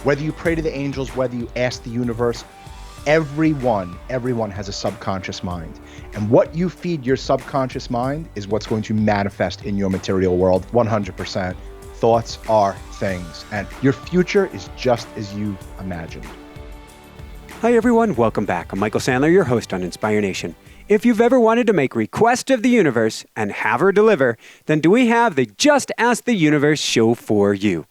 Whether you pray to the angels, whether you ask the universe, everyone has a subconscious mind. And what you feed your subconscious mind is what's going to manifest in your material world 100%. Thoughts are things, and your future is just as you imagined. Hi everyone, welcome back. I'm Michael Sandler, your host on Inspire Nation. If you've ever wanted to make request of the universe and have her deliver, then do we have the Just Ask the Universe show for you.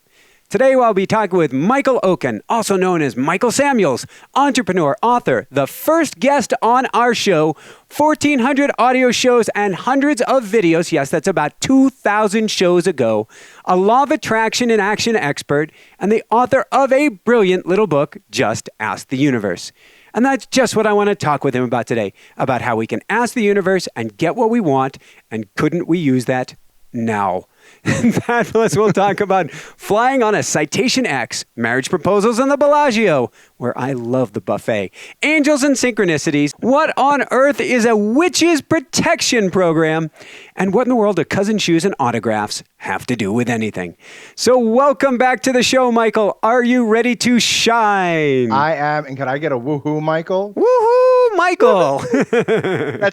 Today I'll be talking with Michael Okon, also known as Michael Samuels, entrepreneur, author, the first guest on our show, 1,400 audio shows and hundreds of videos. Yes, that's about 2,000 shows ago. A law of attraction and action expert, and the author of a brilliant little book, Just Ask the Universe. And that's just what I want to talk with him about today, about how we can ask the universe and get what we want, and couldn't we use that now? Fabulous. We'll talk about flying on a Citation X, marriage proposals in the Bellagio, where I love the buffet, angels and synchronicities, what on earth is a witch's protection program, and what in the world do cousin shoes and autographs have to do with anything. So welcome back to the show, Michael. Are you ready to shine? I am, and can I get a woohoo, Michael? Woohoo, Michael!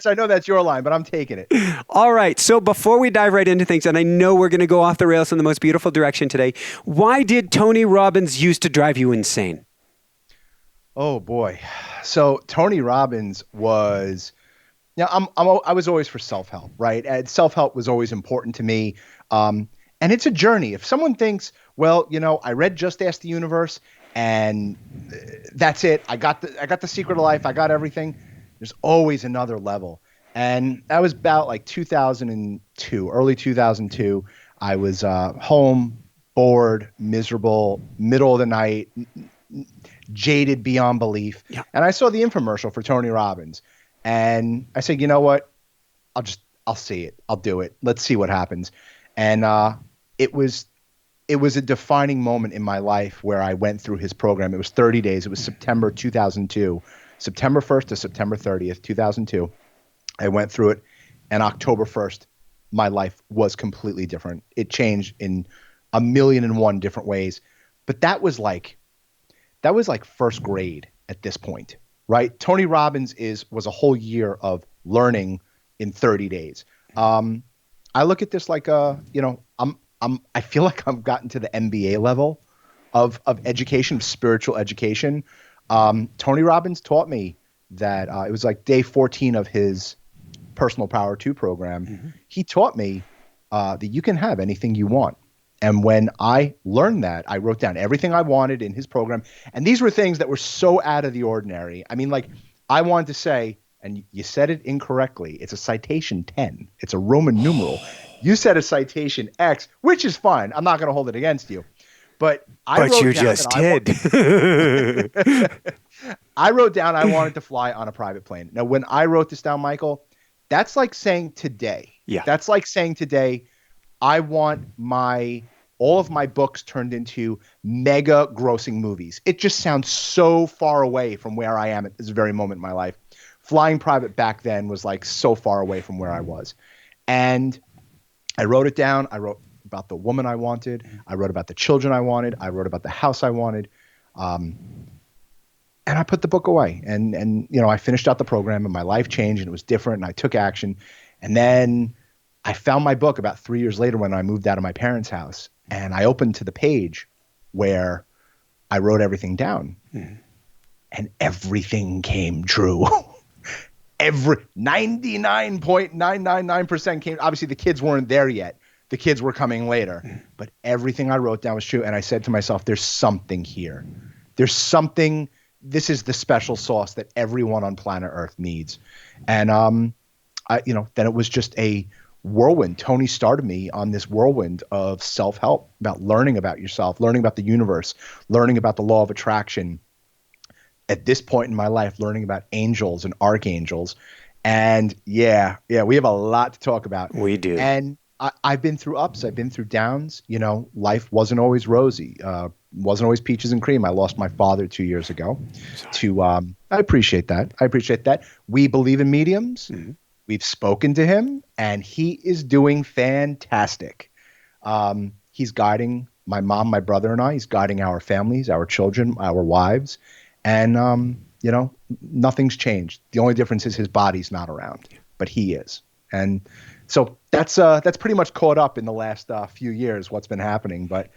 I know that's your line, but I'm taking it. All right. So before we dive right into things, and I know we're going to go off the rails in the most beautiful direction today, why did Tony Robbins used to drive you insane? Oh boy. So Tony Robbins was, I was always for self-help, right? And self-help was always important to me. And it's a journey. If someone thinks, well, I read Just Ask the Universe and that's it. I got the secret of life. I got everything. There's always another level. And that was about like 2002, early 2002. I was home, bored, miserable, middle of the night, jaded beyond belief. Yeah. And I saw the infomercial for Tony Robbins. And I said, you know what? I'll see it. I'll do it. Let's see what happens. And it was a defining moment in my life where I went through his program. It was 30 days. It was September 2002, September 1st to September 30th, 2002. I went through it, and October 1st, my life was completely different. It changed in 1,000,001 different ways. But that was like first grade at this point, right? Tony Robbins was a whole year of learning in 30 days. I look at this like I feel like I've gotten to the MBA level of education, spiritual education. Tony Robbins taught me that it was like day 14 of his Personal Power 2 program. Mm-hmm. He taught me that you can have anything you want. And when I learned that, I wrote down everything I wanted in his program. And these were things that were so out of the ordinary. I mean, like I wanted to say, and you said it incorrectly, it's a citation 10. It's a Roman numeral. You said a citation X, which is fine. I'm not going to hold it against you. But you just did. I wrote down I wanted to fly on a private plane. Now, when I wrote this down, Michael, that's like saying today. Yeah. That's like saying today, I want all of my books turned into mega grossing movies. It just sounds so far away from where I am at this very moment in my life. Flying private back then was like so far away from where I was. And I wrote it down. I wrote about the woman I wanted. I wrote about the children I wanted. I wrote about the house I wanted. And I put the book away, and I finished out the program, and my life changed, and it was different, and I took action. And then I found my book about 3 years later when I moved out of my parents' house, and I opened to the page where I wrote everything down, and everything came true. 99.999% came. Obviously, the kids weren't there yet. The kids were coming later, but everything I wrote down was true. And I said to myself, there's something here. There's something. This is the special sauce that everyone on planet Earth needs. And, then it was just a whirlwind. Tony started me on this whirlwind of self-help, about learning about yourself, learning about the universe, learning about the law of attraction. At this point in my life, learning about angels and archangels. And we have a lot to talk about. We do. And I've been through ups. I've been through downs. Life wasn't always rosy. Wasn't always peaches and cream. I lost my father 2 years ago. I appreciate that. We believe in mediums. Mm-hmm. We've spoken to him, and he is doing fantastic. He's guiding my mom, my brother, and I. He's guiding our families, our children, our wives, and nothing's changed. The only difference is his body's not around, but he is. And so that's pretty much caught up in the last few years what's been happening, but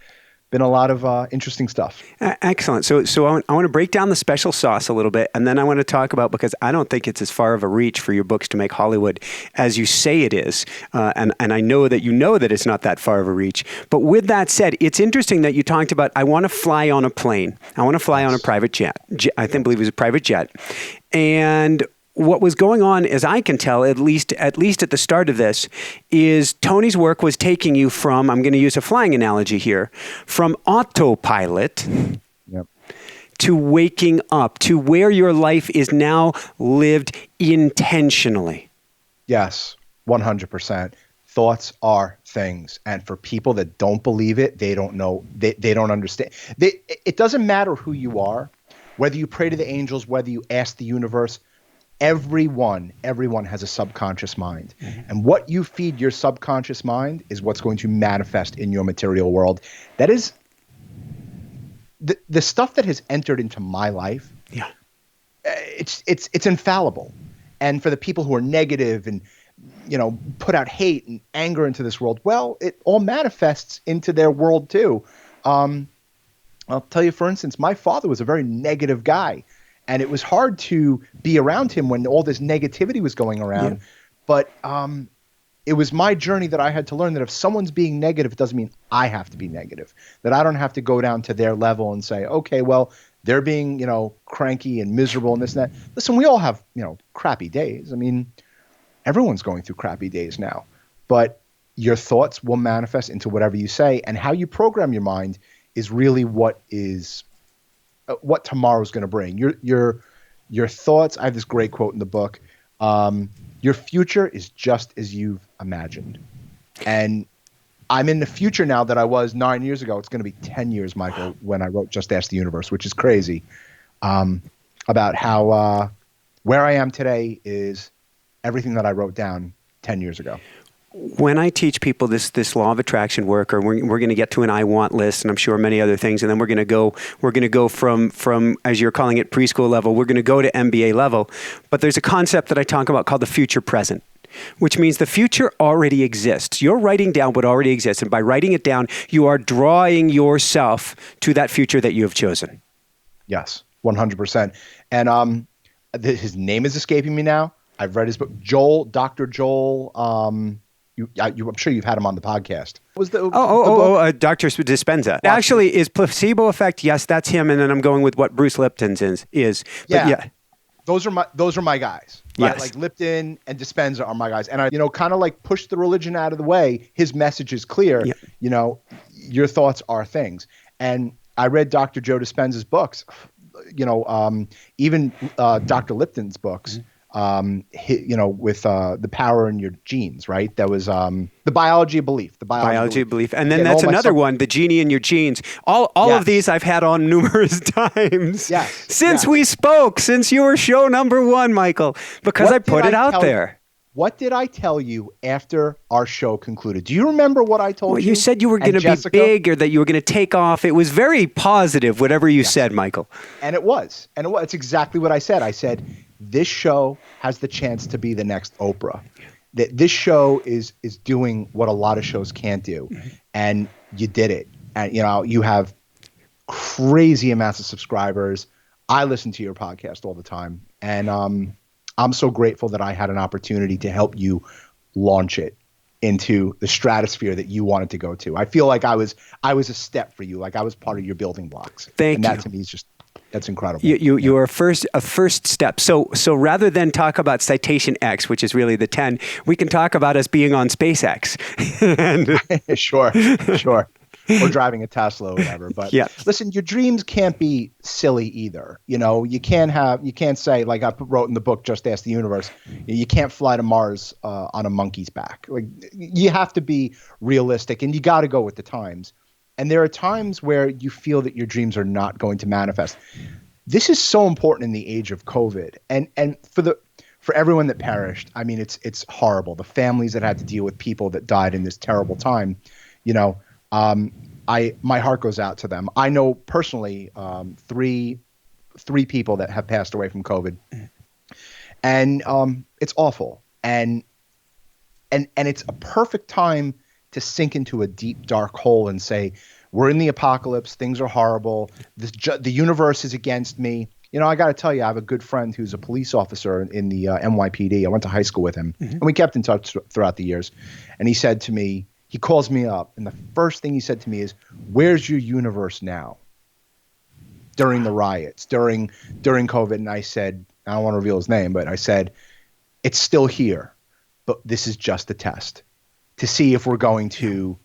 been a lot of interesting stuff. Excellent. So I want to break down the special sauce a little bit, and then I want to talk about, because I don't think it's as far of a reach for your books to make Hollywood as you say it is, and I know that it's not that far of a reach. But with that said, it's interesting that you talked about, I want to fly on a plane. I want to fly on a private jet. I believe it was a private jet. And what was going on, as I can tell, at least at the start of this, is Tony's work was taking you from, I'm going to use a flying analogy here, from autopilot to waking up, to where your life is now lived intentionally. Yes, 100%. Thoughts are things. And for people that don't believe it, they don't know, they don't understand. It doesn't matter who you are, whether you pray to the angels, whether you ask the universe. Everyone has a subconscious mind. Mm-hmm. And what you feed your subconscious mind is what's going to manifest in your material world. That is the stuff that has entered into my life. Yeah. It's infallible. And for the people who are negative and, put out hate and anger into this world, well, it all manifests into their world too. I'll tell you, for instance, my father was a very negative guy. And it was hard to be around him when all this negativity was going around. Yeah. But it was my journey that I had to learn that if someone's being negative, it doesn't mean I have to be negative. That I don't have to go down to their level and say, okay, well, they're being, cranky and miserable and this and that. Listen, we all have, crappy days. I mean, everyone's going through crappy days now. But your thoughts will manifest into whatever you say. And how you program your mind is really what tomorrow's going to bring. Your thoughts. I have this great quote in the book. Your future is just as you've imagined. And I'm in the future now that I was 9 years ago. It's going to be 10 years, Michael, when I wrote Just Ask the Universe, which is crazy. About how where I am today is everything that I wrote down 10 years ago. When I teach people this law of attraction work, or we're going to get to an I want list, and I'm sure many other things, and then we're going to go from, as you're calling it, preschool level, we're going to go to MBA level. But there's a concept that I talk about called the future present, which means the future already exists. You're writing down what already exists, and by writing it down, you are drawing yourself to that future that you have chosen. Yes, 100%. And his name is escaping me now. I've read his book, Dr. Joel. I'm sure you've had him on the podcast. What was the Dr. Dispenza. Actually, is placebo effect? Yes, that's him. And then I'm going with what Bruce Lipton's is. But yeah. Those are my guys. Right? Yes. Like Lipton and Dispenza are my guys. And I, kind of like push the religion out of the way. His message is clear. Yeah. Your thoughts are things. And I read Dr. Joe Dispenza's books. Even Dr. Lipton's books. Mm-hmm. With the power in your genes, right? That was the biology of belief. The biology of belief. And then that's another one, the genie in your genes. All of these I've had on numerous times. Yes. Since we spoke, since you were show number 1, Michael, because I put it out there. What did I tell you after our show concluded? Do you remember what I told you? You said you were going to be big, or that you were going to take off. It was very positive, whatever you said, Michael. And it was. It's exactly what I said. I said, this show has the chance to be the next Oprah. That this show is doing what a lot of shows can't do. Mm-hmm. And you did it. And you have crazy amounts of subscribers. I listen to your podcast all the time. And I'm so grateful that I had an opportunity to help you launch it into the stratosphere that you wanted to go to. I feel like I was a step for you, like I was part of your building blocks. Thank you. And that to me is that's incredible. You are a first step. So rather than talk about Citation X, which is really the 10, we can talk about us being on SpaceX. Sure. Or driving a Tesla or whatever. But listen, your dreams can't be silly either. You can't say, like I wrote in the book, Just Ask the Universe, you can't fly to Mars on a monkey's back. Like you have to be realistic, and you got to go with the times. And there are times where you feel that your dreams are not going to manifest. This is so important in the age of COVID. And for everyone that perished, I mean, it's horrible. The families that had to deal with people that died in this terrible time, my heart goes out to them. I know personally three people that have passed away from COVID, and it's awful. And it's a perfect time to sink into a deep dark hole and say, we're in the apocalypse, things are horrible, the universe is against me. I got to tell you, I have a good friend who's a police officer in the NYPD. I went to high school with him, and we kept in touch throughout the years. And he said to me, he calls me up, and the first thing he said to me is, where's your universe now? During the riots, during COVID. And I said, I don't want to reveal his name, but I said, it's still here, but this is just a test to see if we're going to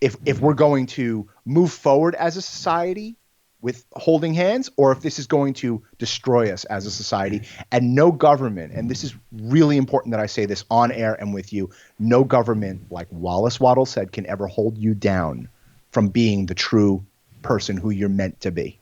if we're going to move forward as a society with holding hands, or if this is going to destroy us as a society. And no government, and this is really important that I say this on air and with you, no government, like Wallace Waddle said, can ever hold you down from being the true person who you're meant to be.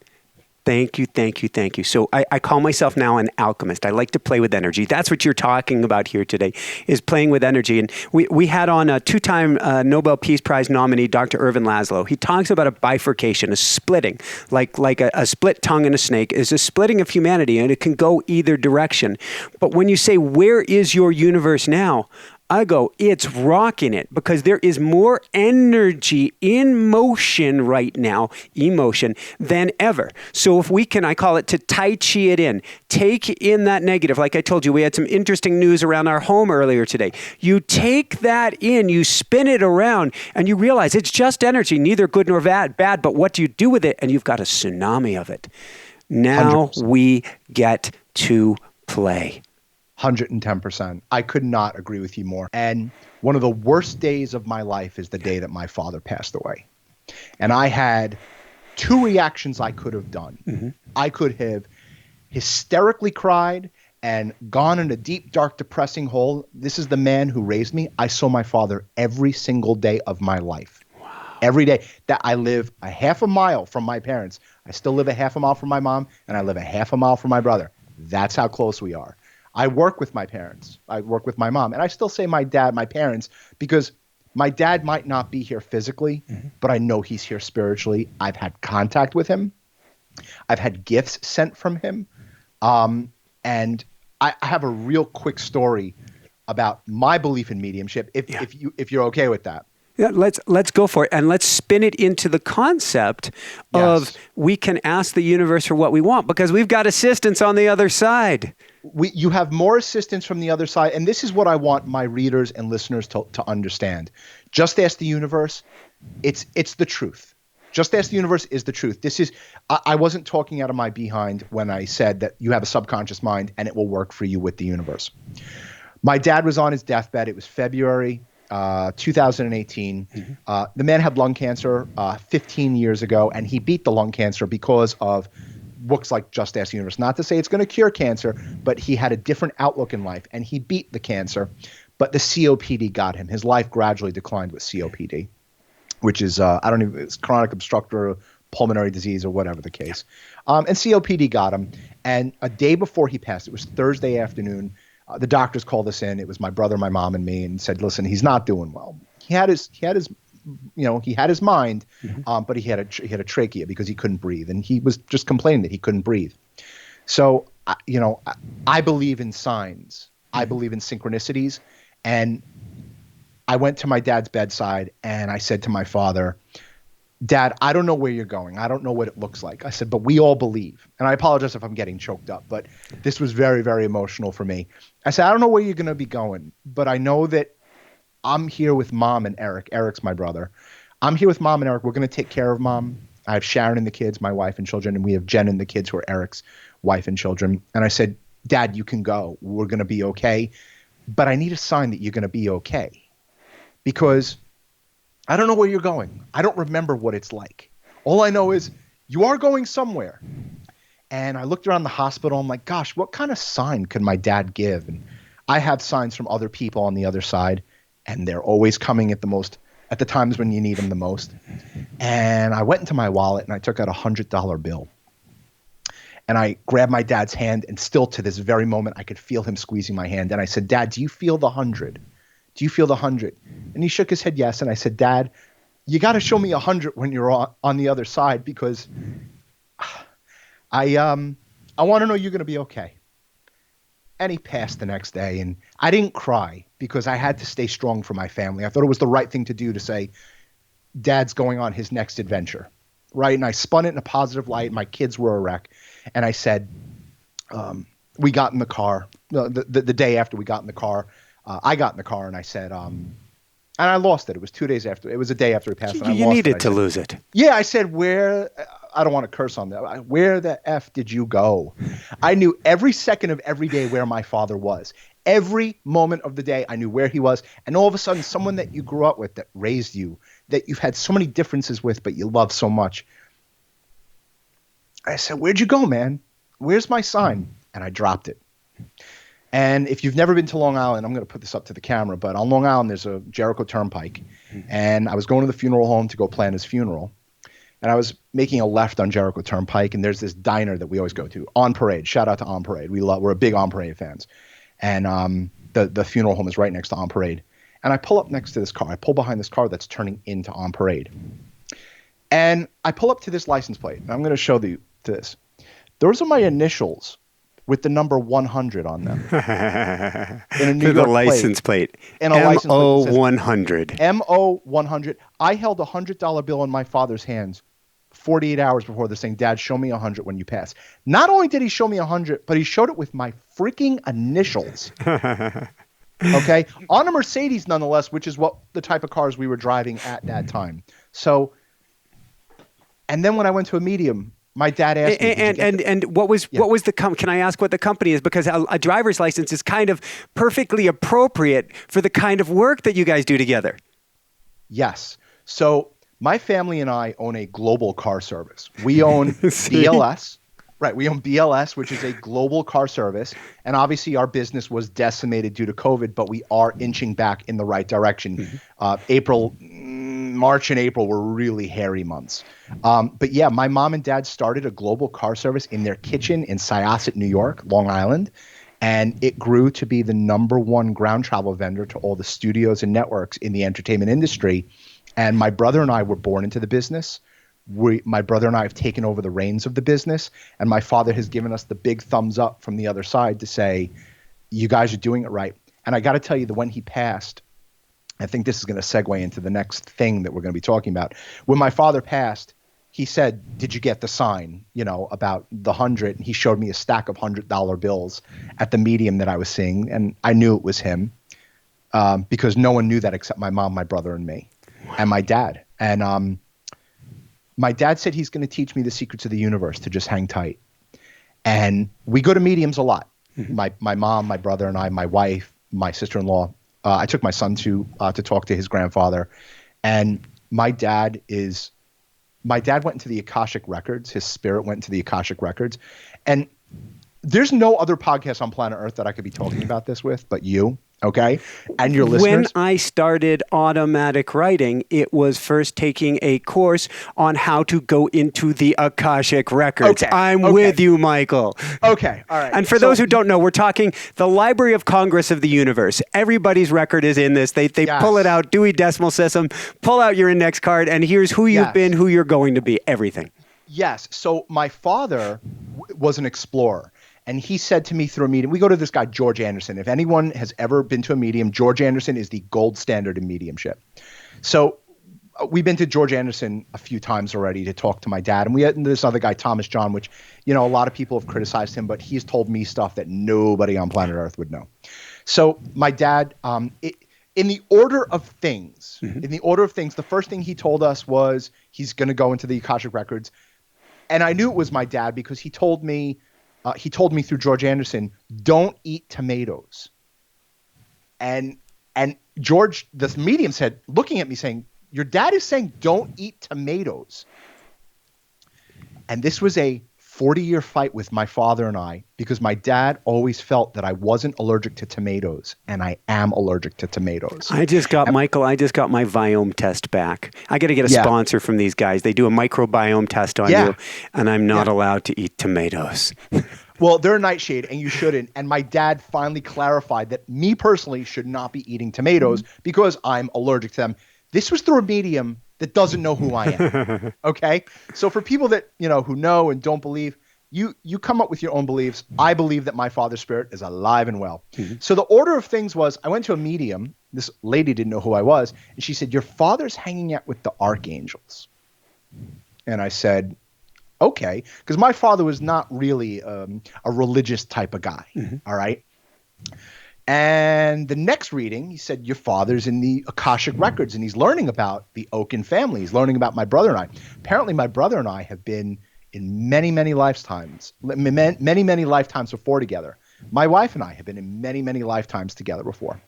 Thank you, thank you, thank you. So I call myself now an alchemist. I like to play with energy. That's what you're talking about here today, is playing with energy. And we had on a two-time Nobel Peace Prize nominee, Dr. Irvin Laszlo. He talks about a bifurcation, a splitting, like a split tongue in a snake is a splitting of humanity, and it can go either direction. But when you say, where is your universe now? I go, it's rocking it, because there is more energy in motion right now, emotion, than ever. So if we can, I call it to Tai Chi it in, take in that negative. Like I told you, we had some interesting news around our home earlier today. You take that in, you spin it around, and you realize it's just energy, neither good nor bad, but what do you do with it? And you've got a tsunami of it. Now 100%. we get to play. 110%. I could not agree with you more. And one of the worst days of my life is the day that my father passed away. And I had two reactions I could have done. Mm-hmm. I could have hysterically cried and gone in a deep, dark, depressing hole. This is the man who raised me. I saw my father every single day of my life. Wow. Every day. That I live a half a mile from my parents. I still live a half a mile from my mom, and I live a half a mile from my brother. That's how close we are. I work with my parents. I work with my mom. And I still say my dad, my parents, because my dad might not be here physically, but I know he's here spiritually. I've had contact with him. I've had gifts sent from him. And I have a real quick story about my belief in mediumship, if you're okay with that. Yeah, let's go for it, and let's spin it into the concept of we can ask the universe for what we want, because we've got assistance on the other side. You have more assistance from the other side, and this is what I want my readers and listeners to understand. Just ask the universe. It's the truth. Just ask the universe is the truth. This is I wasn't talking out of my behind when I said that you have a subconscious mind and it will work for you with the universe. My dad was on his deathbed. It was February 2018. Mm-hmm. The man had lung cancer 15 years ago, and he beat the lung cancer because of books like Just Ask the Universe. Not to say it's going to cure cancer, but he had a different outlook in life, and he beat the cancer. But the COPD got him. His life gradually declined with COPD, which is it's chronic obstructive pulmonary disease or whatever the case. And COPD got him. And a day before he passed, it was Thursday afternoon. The doctors called us in. It was my brother, my mom, and me, and said, "Listen, he's not doing well. He had his mind, but he had a trachea because he couldn't breathe, and he was just complaining that he couldn't breathe." So, I believe in signs. I believe in synchronicities, and I went to my dad's bedside and I said to my father, "Dad, I don't know where you're going. I don't know what it looks like." I said, "But we all believe." And I apologize if I'm getting choked up, but this was very, very emotional for me. I said, "I don't know where you're going to be going, but I know that I'm here with Mom and Eric. Eric's my brother. I'm here with Mom and Eric. We're going to take care of Mom. I have Sharon and the kids, my wife and children, and we have Jen and the kids who are Eric's wife and children." And I said, "Dad, you can go. We're going to be okay. But I need a sign that you're going to be okay. Because I don't know where you're going. I don't remember what it's like. All I know is you are going somewhere." And I looked around the hospital. I'm like, gosh, what kind of sign could my dad give? And I have signs from other people on the other side, and they're always coming at the times when you need them the most. And I went into my wallet and I took out $100 bill. And I grabbed my dad's hand, and still to this very moment, I could feel him squeezing my hand. And I said, "Dad, do you feel the 100? Do you feel the 100? And he shook his head yes. And I said, "Dad, you got to show me 100 when you're on the other side, because I want to know you're going to be okay. And he passed the next day, and I didn't cry because I had to stay strong for my family. I thought it was the right thing to do to say, Dad's going on his next adventure, right? And I spun it in a positive light. My kids were a wreck. And I said, we got in the car, the day after we got in the car, I got in the car and I said, and I lost it. It was 2 days after. It was a day after he passed. And I You lost needed it. to lose it. Yeah, I said, I don't want to curse on that. Where the F did you go? I knew every second of every day where my father was. Every moment of the day, I knew where he was. And all of a sudden, someone that you grew up with, that raised you, that you've had so many differences with, but you love so much. I said, where'd you go, man? Where's my sign? And I dropped it. And if you've never been to Long Island, I'm going to put this up to the camera, but on Long Island, there's a Jericho Turnpike. And I was going to the funeral home to go plan his funeral. And I was making a left on Jericho Turnpike, and there's this diner that we always go to, On Parade. Shout out to On Parade. We're a big On Parade fans. And the funeral home is right next to On Parade. And I pull up next to this car. I pull behind this car that's turning into On Parade. And I pull up to this license plate. And I'm going to show you this. Those are my initials with the number 100 on them. In a New York license plate. And a license plate. MO100. MO100. I held a $100 bill in my father's hands 48 hours before this, saying, Dad, show me 100 when you pass. Not only did he show me 100, but he showed it with my freaking initials. Okay? On a Mercedes, nonetheless, which is what the type of cars we were driving at that time. So, and then when I went to a medium, my dad asked me, and what was the can I ask what the company is? Because a driver's license is kind of perfectly appropriate for the kind of work that you guys do together. Yes. So my family and I own a global car service. We own BLS. Right. We own BLS, which is a global car service. And obviously our business was decimated due to COVID, but we are inching back in the right direction. March and April were really hairy months. But yeah, my mom and dad started a global car service in their kitchen in Syosset, New York, Long Island. And it grew to be the #1 ground travel vendor to all the studios and networks in the entertainment industry. And my brother and I were born into the business. My brother and I have taken over the reins of the business, and my father has given us the big thumbs up from the other side to say, you guys are doing it right. And I got to tell you that when he passed, I think this is going to segue into the next thing that we're going to be talking about. When my father passed, he said, did you get the sign, about the 100? And he showed me a stack of $100 bills at the medium that I was seeing. And I knew it was him because no one knew that except my mom, my brother, and me, and my dad. And my dad said he's going to teach me the secrets of the universe to just hang tight. And we go to mediums a lot. My mom, my brother, and I, my wife, my sister-in-law. I took my son to talk to his grandfather. And my dad went into the Akashic Records. His spirit went into the Akashic Records. And there's no other podcast on planet Earth that I could be talking about this with but you. Okay. And your listeners. When I started automatic writing, it was first taking a course on how to go into the Akashic Records. Okay. I'm with you, Michael. Okay. All right. And for those who don't know, we're talking the Library of Congress of the universe. Everybody's record is in this. They Yes. pull it out, Dewey Decimal System, pull out your index card, and here's who you've been, who you're going to be, everything. Yes. So my father was an explorer. And he said to me through a meeting, we go to this guy, George Anderson. If anyone has ever been to a medium, George Anderson is the gold standard in mediumship. So we've been to George Anderson a few times already to talk to my dad. And we had this other guy, Thomas John, which, a lot of people have criticized him, but he's told me stuff that nobody on planet Earth would know. So my dad, in the order of things, the first thing he told us was he's going to go into the Akashic Records. And I knew it was my dad because he told me through George Anderson, don't eat tomatoes. And George, this medium said, looking at me saying, your dad is saying don't eat tomatoes. And this was a 40-year fight with my father and I because my dad always felt that I wasn't allergic to tomatoes, and I am allergic to tomatoes. I just got my Viome test back. I got to get a sponsor from these guys. They do a microbiome test on you, and I'm not allowed to eat tomatoes. Well, they're a nightshade, and you shouldn't. And my dad finally clarified that me personally should not be eating tomatoes because I'm allergic to them. This was through a medium that doesn't know who I am. Okay. So for people that, who know and don't believe, you come up with your own beliefs. I believe that my father's spirit is alive and well. Mm-hmm. So the order of things was I went to a medium. This lady didn't know who I was. And she said, your father's hanging out with the archangels. And I said, okay. Because my father was not really a religious type of guy. Mm-hmm. All right. And the next reading, he said, your father's in the Akashic records and he's learning about the Okon family. He's learning about my brother and I. Apparently, my brother and I have been in many, many lifetimes, many, many lifetimes before together. My wife and I have been in many, many lifetimes together before.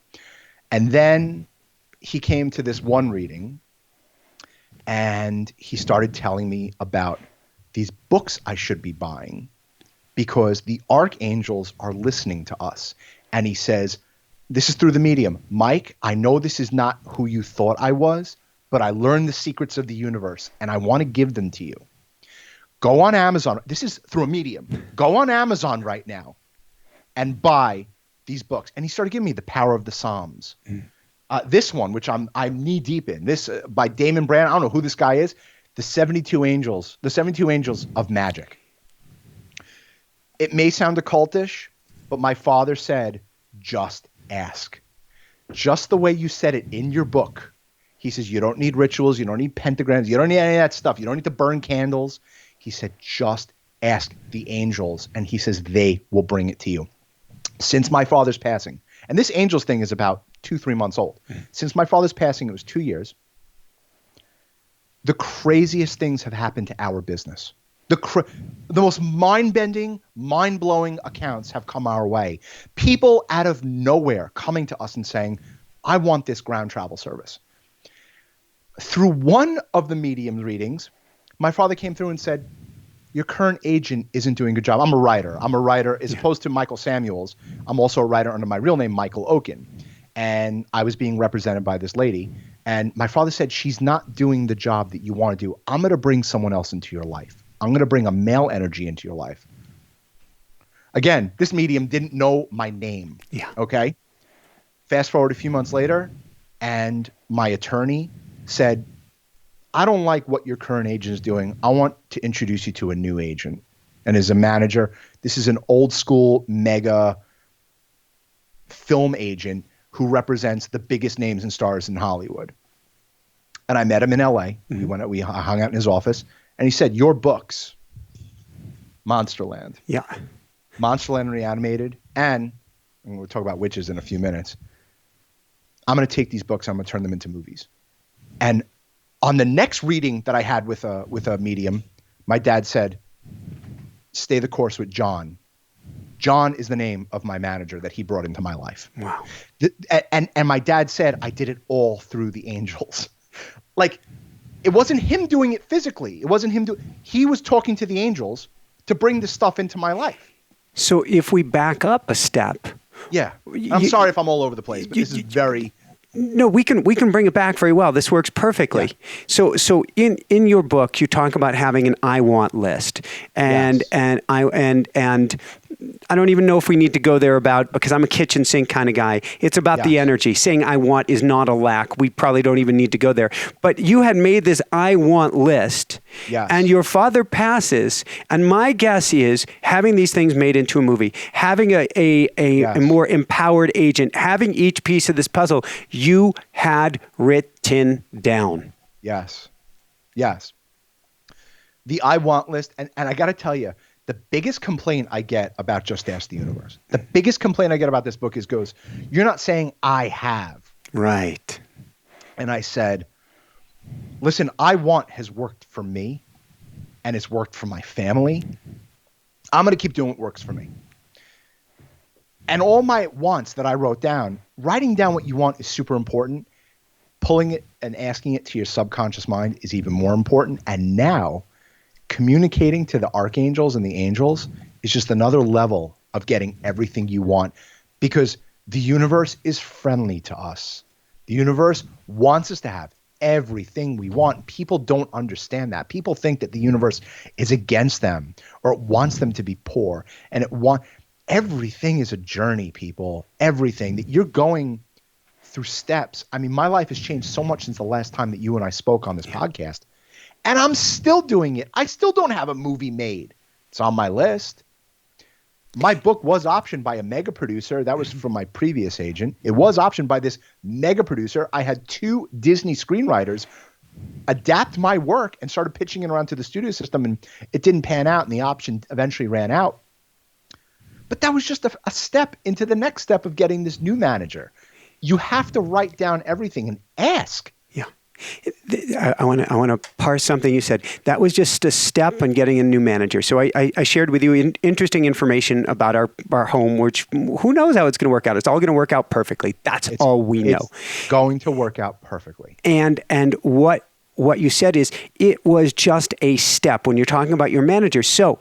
And then he came to this one reading and he started telling me about these books I should be buying because the archangels are listening to us. And he says, this is through the medium. Mike, I know this is not who you thought I was, but I learned the secrets of the universe and I want to give them to you. Go on Amazon. This is through a medium. Go on Amazon right now and buy these books. And he started giving me The Power of the Psalms. This one, which I'm knee deep in, this by Damon Brand. I don't know who this guy is. The 72 Angels of Magic. It may sound occultish, but my father said, just ask. Just the way you said it in your book. He says, you don't need rituals. You don't need pentagrams. You don't need any of that stuff. You don't need to burn candles. He said, just ask the angels. And he says, they will bring it to you. Since my father's passing, and this angels thing is about 2-3 months old. Since my father's passing, it was 2 years. The craziest things have happened to our business. The most mind-bending, mind-blowing accounts have come our way. People out of nowhere coming to us and saying, I want this ground travel service. Through one of the medium readings, my father came through and said, your current agent isn't doing a good job. I'm a writer as opposed to Michael Samuels. I'm also a writer under my real name, Michael Okon. And I was being represented by this lady. And my father said, she's not doing the job that you want to do. I'm going to bring someone else into your life. I'm going to bring a male energy into your life. Again, this medium didn't know my name. Yeah. Okay. Fast forward a few months later, and my attorney said, I don't like what your current agent is doing. I want to introduce you to a new agent. And as a manager, this is an old school mega film agent who represents the biggest names and stars in Hollywood. And I met him in LA. Mm-hmm. We hung out in his office. And he said, your books, Monsterland. Yeah. Monsterland Reanimated. And we'll talk about witches in a few minutes. I'm going to take these books. I'm going to turn them into movies. And on the next reading that I had with a medium, my dad said, stay the course with John. John is the name of my manager that he brought into my life. Wow. And my dad said, I did it all through the angels. Like, it wasn't him doing it physically. It wasn't him he was talking to the angels to bring this stuff into my life. So if we back up a step. Yeah. I'm sorry if I'm all over the place, but this is very... No, we can bring it back very well. This works perfectly. Yeah. So in your book, you talk about having an I want list, and I don't even know if we need to go there because I'm a kitchen sink kind of guy. It's about the energy. Saying I want is not a lack. We probably don't even need to go there. But you had made this I want list, and your father passes. And my guess is having these things made into a movie, having a more empowered agent, having each piece of this puzzle you had written down. Yes. The I want list, and I got to tell you, the biggest complaint I get about Just Ask the Universe, the biggest complaint I get about this book goes, you're not saying I have. Right. And I said, listen, I want has worked for me and it's worked for my family. I'm going to keep doing what works for me. And all my wants that I wrote down, writing down what you want is super important. Pulling it and asking it to your subconscious mind is even more important. And now communicating to the archangels and the angels is just another level of getting everything you want, because the universe is friendly to us. The universe wants us to have everything we want. People don't understand that. People think that the universe is against them or it wants them to be poor. And everything is a journey, people. Everything that you're going through steps. I mean, my life has changed so much since the last time that you and I spoke on this podcast, and I'm still doing it. I still don't have a movie made. It's on my list. My book was optioned by a mega producer. That was from my previous agent. It was optioned by this mega producer. I had 2 Disney screenwriters adapt my work and started pitching it around to the studio system, and it didn't pan out, and the option eventually ran out. But that was just a step into the next step of getting this new manager. You have to write down everything and ask. Yeah. I want to parse something you said. That was just a step on getting a new manager. So I shared with you interesting information about our home, which who knows how it's going to work out. It's all going to work out perfectly. That's all we know. It's going to work out perfectly. And what you said is it was just a step when you're talking about your manager. So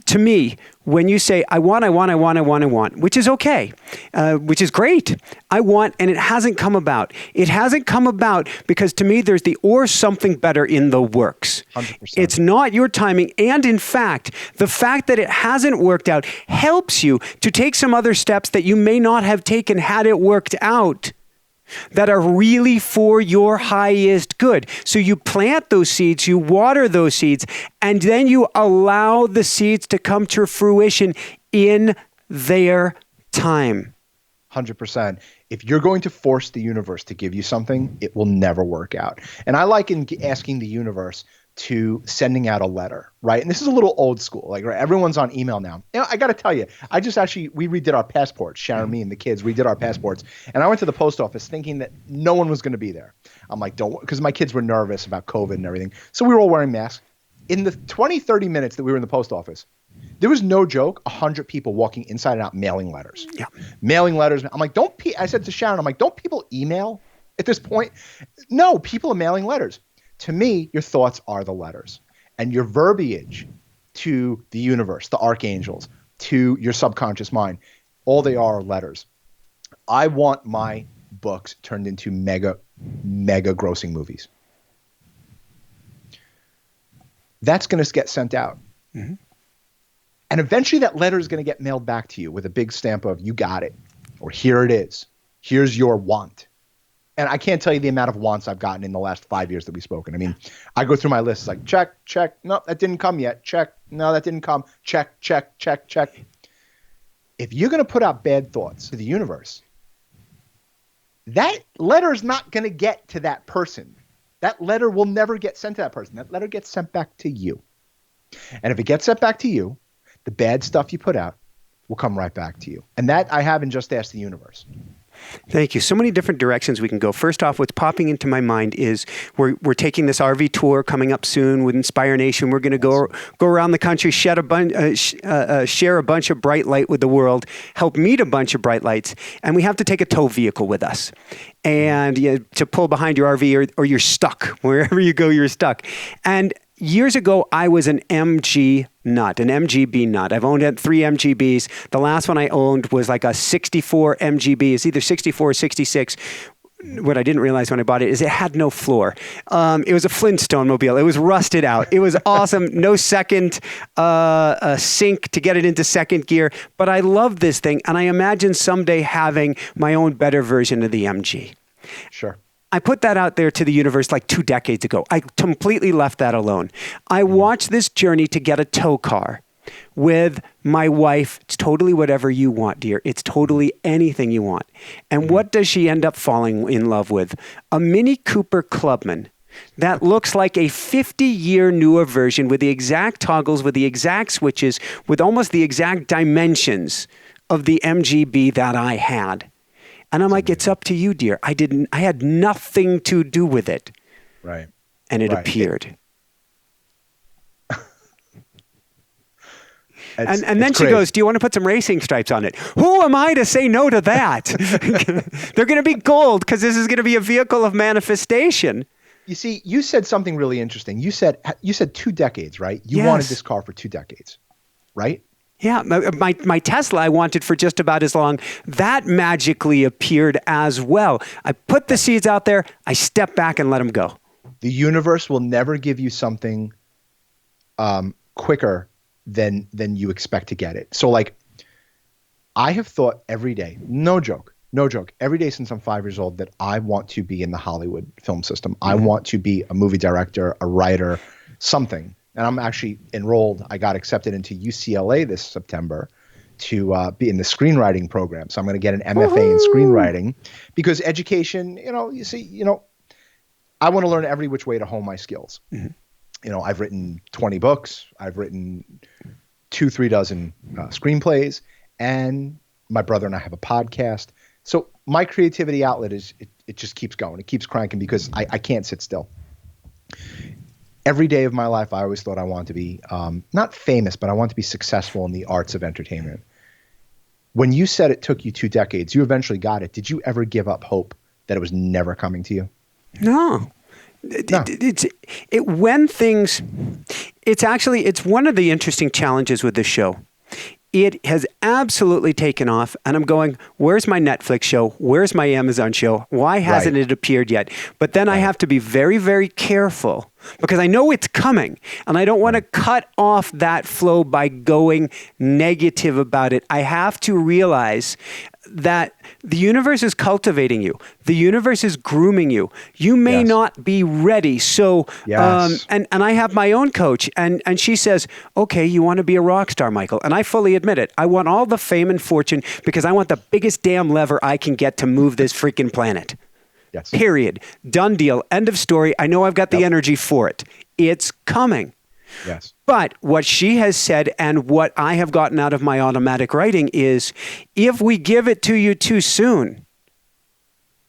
to me, when you say, I want, which is okay, which is great. I want, and it hasn't come about. It hasn't come about because to me, there's the or something better in the works. 100%. It's not your timing. And in fact, the fact that it hasn't worked out helps you to take some other steps that you may not have taken had it worked out, that are really for your highest good. So you plant those seeds, you water those seeds, and then you allow the seeds to come to fruition in their time. 100%. If you're going to force the universe to give you something, it will never work out. And I like asking the universe to sending out a letter, right? And this is a little old school. Like, right, everyone's on email now. You know, I got to tell you, we redid our passports. Sharon, me, and the kids redid our passports. And I went to the post office thinking that no one was going to be there. I'm like, because my kids were nervous about COVID and everything. So we were all wearing masks. In the 20, 30 minutes that we were in the post office, there was no joke, 100 people walking inside and out mailing letters. Yeah. Mailing letters. I'm like, I said to Sharon, I'm like, don't people email at this point? No, people are mailing letters. To me, your thoughts are the letters, and your verbiage to the universe, the archangels, to your subconscious mind, all they are letters. I want my books turned into mega grossing movies. That's going to get sent out. Mm-hmm. And eventually that letter is going to get mailed back to you with a big stamp of you got it, or here it is. Here's your want. And I can't tell you the amount of wants I've gotten in the last 5 years that we've spoken. I mean, I go through my list. It's like, check. No, that didn't come yet. Check. No, that didn't come. Check. If you're going to put out bad thoughts to the universe, that letter is not going to get to that person. That letter will never get sent to that person. That letter gets sent back to you. And if it gets sent back to you, the bad stuff you put out will come right back to you. And that I haven't just asked the universe. Thank you. So many different directions we can go. First off, what's popping into my mind is we're taking this RV tour coming up soon with Inspire Nation. We're going to go around the country, share a bunch of bright light with the world, help meet a bunch of bright lights, and we have to take a tow vehicle with us. And to pull behind your RV or you're stuck. Wherever you go, you're stuck. And years ago, I was an MGB nut. I've owned 3 MGBs. The last one I owned was like a 64 MGB. It's either 64 or 66. What I didn't realize when I bought it is it had no floor. It was a Flintstone mobile. It was rusted out. It was awesome. No second sync to get it into second gear. But I love this thing, and I imagine someday having my own better version of the MG. Sure. I put that out there to the universe like 2 decades ago. I completely left that alone. I watched this journey to get a tow car with my wife. It's totally whatever you want, dear. It's totally anything you want. And what does she end up falling in love with? A Mini Cooper Clubman that looks like a 50-year newer version with the exact toggles, with the exact switches, with almost the exact dimensions of the MGB that I had. And I'm like, it's up to you, dear. I had nothing to do with it. Right. And it appeared. And then she goes, do you want to put some racing stripes on it? Who am I to say no to that? They're going to be gold because this is going to be a vehicle of manifestation. You see, you said something really interesting. You said 2 decades, right? You wanted this car for 2 decades, right? Yeah, my Tesla I wanted for just about as long. That magically appeared as well. I put the seeds out there. I step back and let them go. The universe will never give you something quicker than you expect to get it. So like, I have thought every day, no joke, no joke, every day since I'm 5 years old that I want to be in the Hollywood film system. I want to be a movie director, a writer, something. And I'm actually enrolled. I got accepted into UCLA this September to be in the screenwriting program. So I'm going to get an MFA in screenwriting because education, you see, I want to learn every which way to hone my skills. I've written 20 books. I've written 3 dozen screenplays, and my brother and I have a podcast. So my creativity outlet it just keeps going. It keeps cranking because I can't sit still. Every day of my life, I always thought I wanted to be not famous, but I want to be successful in the arts of entertainment. When you said it took you 2 decades, you eventually got it. Did you ever give up hope that it was never coming to you? No. No. It's one of the interesting challenges with this show. It has absolutely taken off, and I'm going, where's my Netflix show? Where's my Amazon show? Why hasn't it appeared yet? But then I have to be very, very careful because I know it's coming, and I don't want to cut off that flow by going negative about it. I have to realize that the universe is cultivating you. The universe is grooming you. You may not be ready. So, and I have my own coach, and she says, okay, you want to be a rock star, Michael. And I fully admit it. I want all the fame and fortune because I want the biggest damn lever I can get to move this freaking planet. Yes. Period. Done deal. End of story. I know I've got the energy for it. It's coming. Yes. But what she has said and what I have gotten out of my automatic writing is if we give it to you too soon,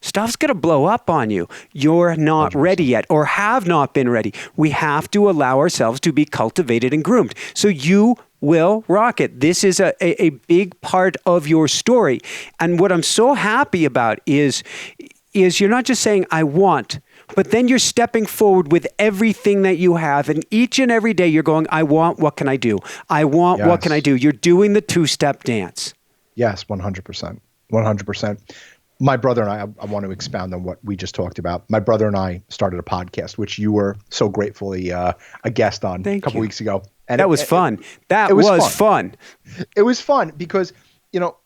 stuff's going to blow up on you. You're not 100%. ready yet or have not been ready. We have to allow ourselves to be cultivated and groomed. So you will rock it. This is a big part of your story. And what I'm so happy about is you're not just saying, I want, but then you're stepping forward with everything that you have. And each and every day you're going, I want, what can I do? I want, what can I do? You're doing the 2-step dance. Yes, 100%. 100%. My brother and I want to expound on what we just talked about. My brother and I started a podcast, which you were so gratefully a guest on a couple weeks ago. And that was fun. That was fun. It was fun because,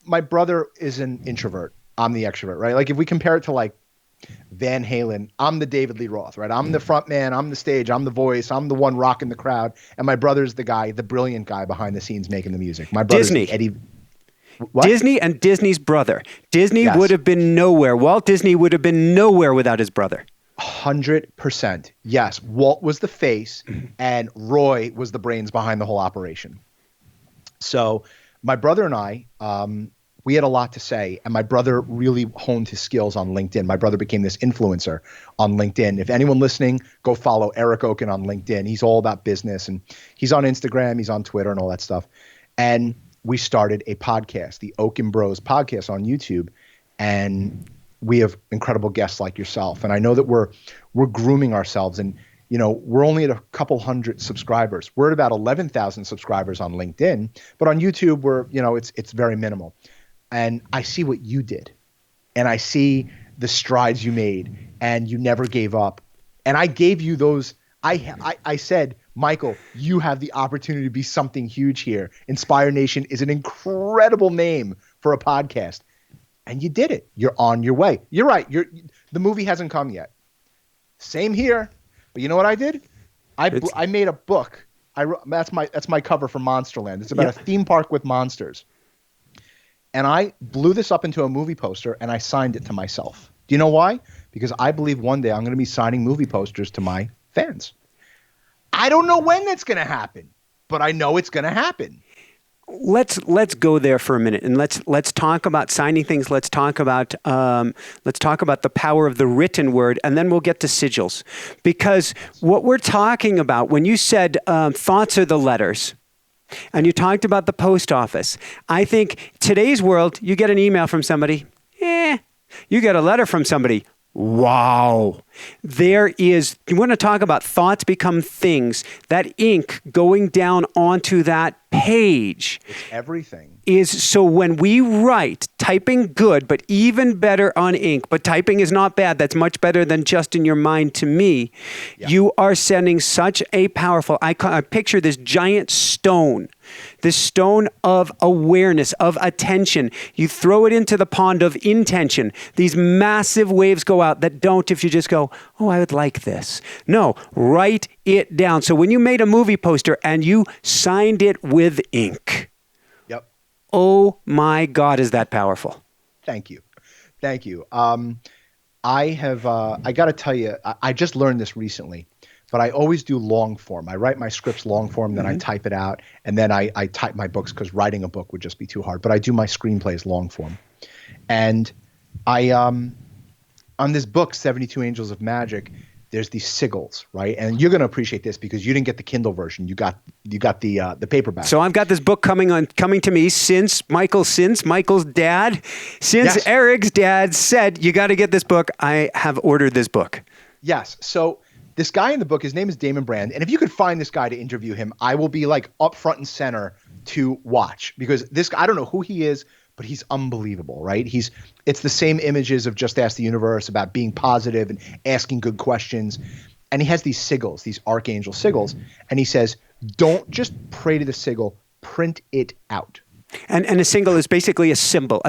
my brother is an introvert. I'm the extrovert, right? Like if we compare it to like Van Halen, I'm the David Lee Roth, right? I'm the front man, I'm the stage, I'm the voice, I'm the one rocking the crowd. And my brother's the guy, the brilliant guy behind the scenes making the music. My brother's Disney. Eddie. What? Disney and Disney's brother. Disney would have been nowhere. Walt Disney would have been nowhere without his brother. 100%. Yes. Walt was the face and Roy was the brains behind the whole operation. So my brother and I, we had a lot to say, and my brother really honed his skills on LinkedIn. My brother became this influencer on LinkedIn. If anyone listening, go follow Eric Okon on LinkedIn. He's all about business, and he's on Instagram, he's on Twitter and all that stuff. And we started a podcast, the Okon Bros podcast on YouTube, and we have incredible guests like yourself. And I know that we're grooming ourselves, and we're only at a couple hundred subscribers. We're at about 11,000 subscribers on LinkedIn, but on YouTube, we're it's very minimal. And I see what you did, and I see the strides you made, and you never gave up. And I gave you those. I said, Michael, you have the opportunity to be something huge here. Inspire Nation is an incredible name for a podcast, and you did it. You're on your way. You're right. The movie hasn't come yet. Same here. But you know what I did? I made a book. That's my cover for Monsterland. It's about a theme park with monsters. And I blew this up into a movie poster, and I signed it to myself. Do you know why? Because I believe one day I'm going to be signing movie posters to my fans. I don't know when that's going to happen, but I know it's going to happen. Let's go there for a minute, and let's talk about signing things. Let's talk about the power of the written word, and then we'll get to sigils. Because what we're talking about, when you said thoughts are the letters, and you talked about the post office, I think today's world, you get an email from somebody, you get a letter from somebody, wow. You want to talk about thoughts become things, that ink going down onto that page. It's everything. So when we write, typing good, but even better on ink, but typing is not bad. That's much better than just in your mind to me. Yeah. You are sending such a powerful, I picture this giant stone this stone of awareness, of attention. You throw it into the pond of intention. These massive waves go out that don't if you just go, oh, I would like this. No, write it down. So when you made a movie poster and you signed it with ink, Yep. oh my God, is that powerful? Thank you. Thank you. I got to tell you, I just learned this recently, but I always do long form. I write my scripts long form, then I type it out, and then I type my books because writing a book would just be too hard. But I do my screenplays long form. And on this book, 72 Angels of Magic, there's these sigils, right? And you're going to appreciate this because you didn't get the Kindle version. You got the paperback. So I've got this book coming to me since Michael's dad, Yes. Eric's dad said, you got to get this book. I have ordered this book. Yes. So this guy in the book, his name is Damon Brand. And if you could find this guy to interview him, I will be like up front and center to watch because this guy, I don't know who he is, but he's unbelievable, right? It's the same images of Just Ask the Universe about being positive and asking good questions. And he has these sigils, these archangel sigils. And he says, don't just pray to the sigil, print it out. And a sigil is basically a symbol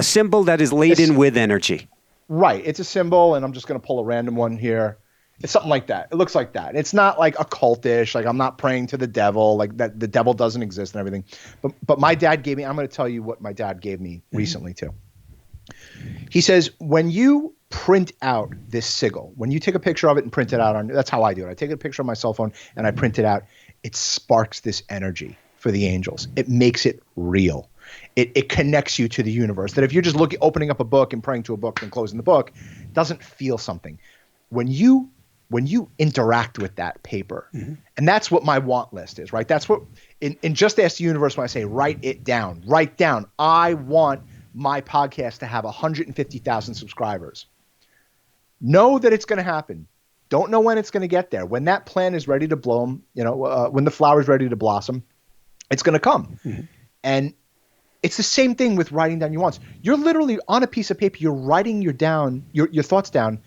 that is laden with energy. Right. It's a symbol. And I'm just going to pull a random one here. It's something like that. It looks like that. It's not like occultish. Like I'm not praying to the devil. Like that the devil doesn't exist and everything. But my dad gave me. I'm going to tell you what my dad gave me recently too. He says when you print out this sigil, when you take a picture of it and print it out that's how I do it. I take a picture on my cell phone and I print it out. It sparks this energy for the angels. It makes it real. It connects you to the universe. That if you're just opening up a book and praying to a book and closing the book, it doesn't feel something. When you interact with that paper, and that's what my want list is, right? That's what in Just Ask the Universe when I say write down. I want my podcast to have 150,000 subscribers. Know that it's going to happen. Don't know when it's going to get there. When that plant is ready to bloom, when the flower is ready to blossom, it's going to come. And it's the same thing with writing down your wants. You're literally on a piece of paper. You're writing your thoughts down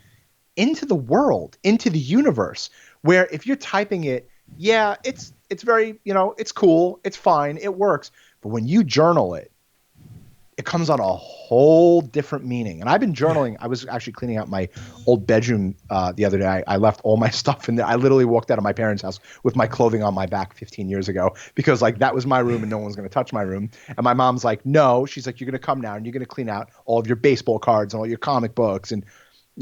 into the world, into the universe, where if you're typing it, yeah, it's very, it's cool, it's fine, it works. But when you journal it, it comes on a whole different meaning. And I've been journaling. I was actually cleaning out my old bedroom the other day. I left all my stuff in there. I literally walked out of my parents' house with my clothing on my back 15 years ago because like that was my room and no one was going to touch my room. And my mom's like, no, she's like, you're going to come now and you're going to clean out all of your baseball cards and all your comic books and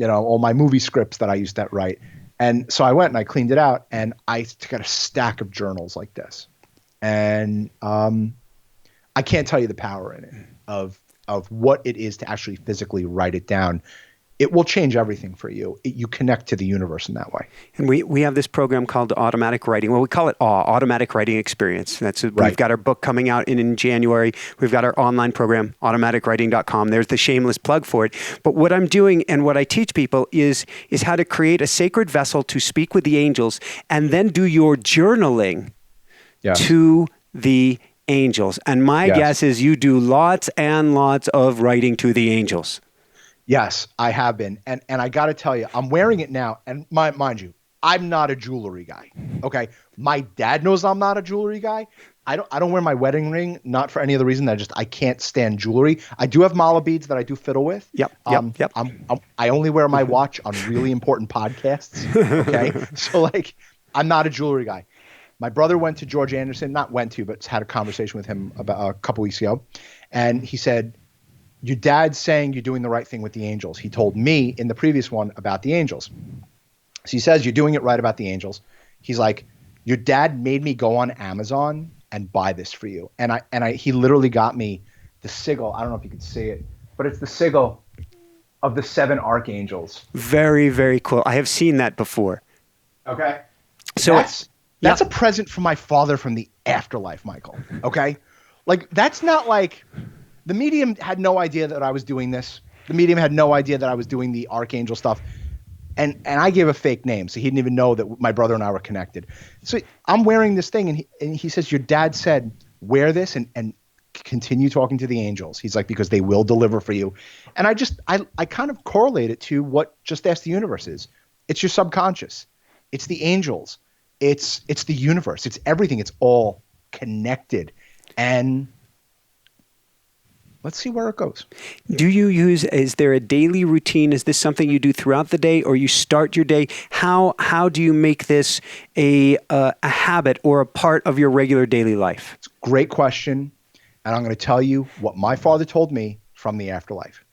all my movie scripts that I used to write. And so I went and I cleaned it out and I got a stack of journals like this. And I can't tell you the power in it of what it is to actually physically write it down. It will change everything for you. You connect to the universe in that way. And we have this program called Automatic Writing. Well, we call it Automatic Writing Experience. Right. We've got our book coming out in January. We've got our online program, automaticwriting.com. There's the shameless plug for it. But what I'm doing and what I teach people is how to create a sacred vessel to speak with the angels and then do your journaling to the angels. And my guess is you do lots and lots of writing to the angels. Yes, I have been. And I got to tell you, I'm wearing it now. And mind you, I'm not a jewelry guy. Okay. My dad knows I'm not a jewelry guy. I don't wear my wedding ring, not for any other reason that I can't stand jewelry. I do have mala beads that I do fiddle with. Yep. I only wear my watch on really important podcasts. Okay. So like, I'm not a jewelry guy. My brother went to George Anderson, not went to, but had a conversation with him about a couple weeks ago. And he said, your dad's saying you're doing the right thing with the angels. He told me in the previous one about the angels. So he says, you're doing it right about the angels. He's like, your dad made me go on Amazon and buy this for you. And he literally got me the sigil. I don't know if you can see it, but it's the sigil of the 7 archangels. Very, very cool. I have seen that before. Okay. So that's a present from my father from the afterlife, Michael. Okay. Like that's not like the medium had no idea that I was doing this. The medium had no idea that I was doing the archangel stuff. And I gave a fake name. So he didn't even know that my brother and I were connected. So I'm wearing this thing and he says, your dad said, wear this and continue talking to the angels. He's like, because they will deliver for you. And I kind of correlate it to what Just Ask the Universe is. It's your subconscious. It's the angels. It's the universe. It's everything. It's all connected. And let's see where it goes. Is there a daily routine? Is this something you do throughout the day, or you start your day? How do you make this a habit or a part of your regular daily life? It's a great question. And I'm going to tell you what my father told me from the afterlife.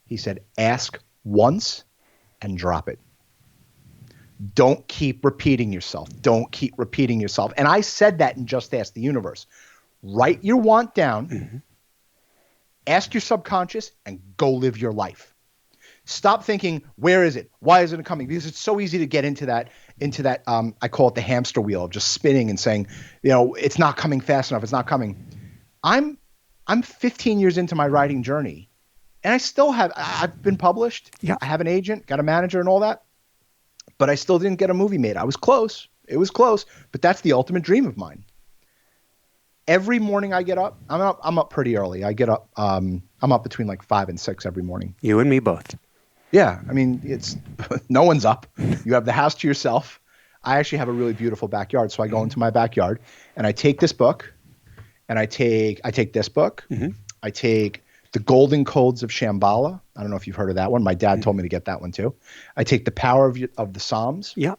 He said, ask once and drop it. Don't keep repeating yourself. Don't keep repeating yourself. And I said that in Just Ask the Universe. Write your want down, ask your subconscious, and go live your life. Stop thinking, where is it? Why isn't it coming? Because it's so easy to get into that, I call it the hamster wheel of just spinning and saying, it's not coming fast enough. It's not coming. I'm 15 years into my writing journey, and I've been published. Yeah. I have an agent, got a manager and all that, but I still didn't get a movie made. I was close. It was close, but that's the ultimate dream of mine. Every morning I get up, I'm up pretty early. I get up, I'm up between like 5 and 6 every morning. You and me both. Yeah. I mean, it's no one's up. You have the house to yourself. I actually have a really beautiful backyard. So I go into my backyard and I take this book and I take this book. I take The Golden Codes of Shambhala. I don't know if you've heard of that one. My dad told me to get that one too. I take The Power of the Psalms. Yeah.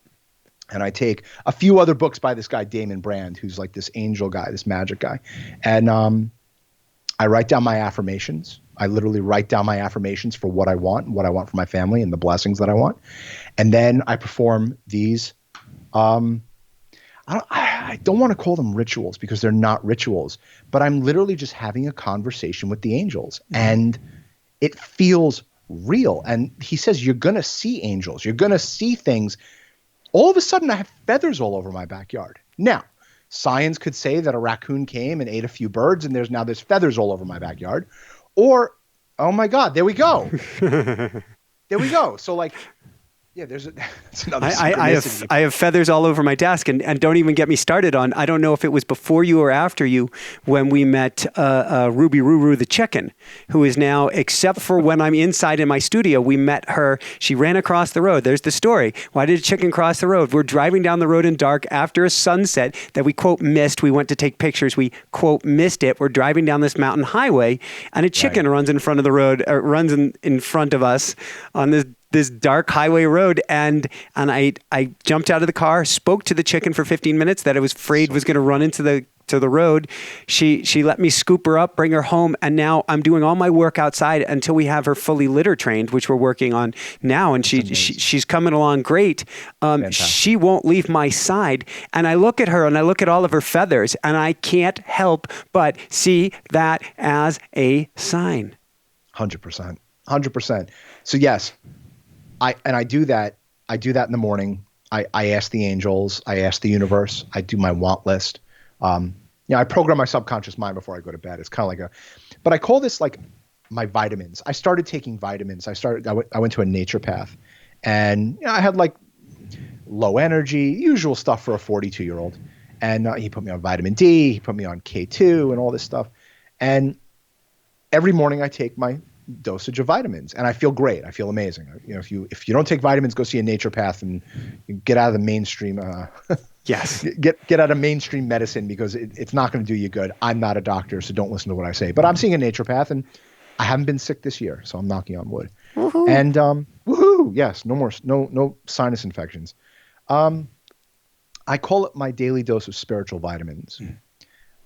And I take a few other books by this guy, Damon Brand, who's like this angel guy, this magic guy. And I write down my affirmations. I literally write down my affirmations for what I want and what I want for my family and the blessings that I want. And then I perform these, I don't want to call them rituals because they're not rituals, but I'm literally just having a conversation with the angels. And it feels real. And he says, you're going to see angels. You're going to see things. All of a sudden, I have feathers all over my backyard. Now, science could say that a raccoon came and ate a few birds, and there's feathers all over my backyard. Or, oh my God, there we go. There we go. So like, yeah, that's another synchronicity. I have feathers all over my desk, and don't even get me started on, I don't know if it was before you or after you, when we met Ruby Ruru the chicken, who is now, except for when I'm inside in my studio, we met her. She ran across the road. There's the story. Why did a chicken cross the road? We're driving down the road in dark after a sunset that we, quote, missed. We went to take pictures. We, quote, missed it. We're driving down this mountain highway, and a chicken runs in front of the road, runs in front of us on this dark highway road, and I jumped out of the car, spoke to the chicken for 15 minutes that I was afraid was going to run into the road. She let me scoop her up, bring her home, and now I'm doing all my work outside until we have her fully litter trained, which we're working on now, and she's coming along great. She won't leave my side, and I look at her and I look at all of her feathers, and I can't help but see that as a sign. 100%. 100%. So yes, I do that. I do that in the morning. I ask the angels. I ask the universe. I do my want list. I program my subconscious mind before I go to bed. It's kind of but I call this like my vitamins. I started taking vitamins. I went to a naturopath, and I had like low energy, usual stuff for a 42-year-old. And he put me on vitamin D. He put me on K2 and all this stuff. And every morning I take my dosage of vitamins, and I feel great. I feel amazing. If you don't take vitamins, go see a naturopath and get out of the mainstream. Yes, get out of mainstream medicine, because it's not going to do you good. I'm not a doctor, so don't listen to what I say. But I'm seeing a naturopath, and I haven't been sick this year, so I'm knocking on wood. Woo-hoo. And woohoo! Yes, no sinus infections. I call it my daily dose of spiritual vitamins.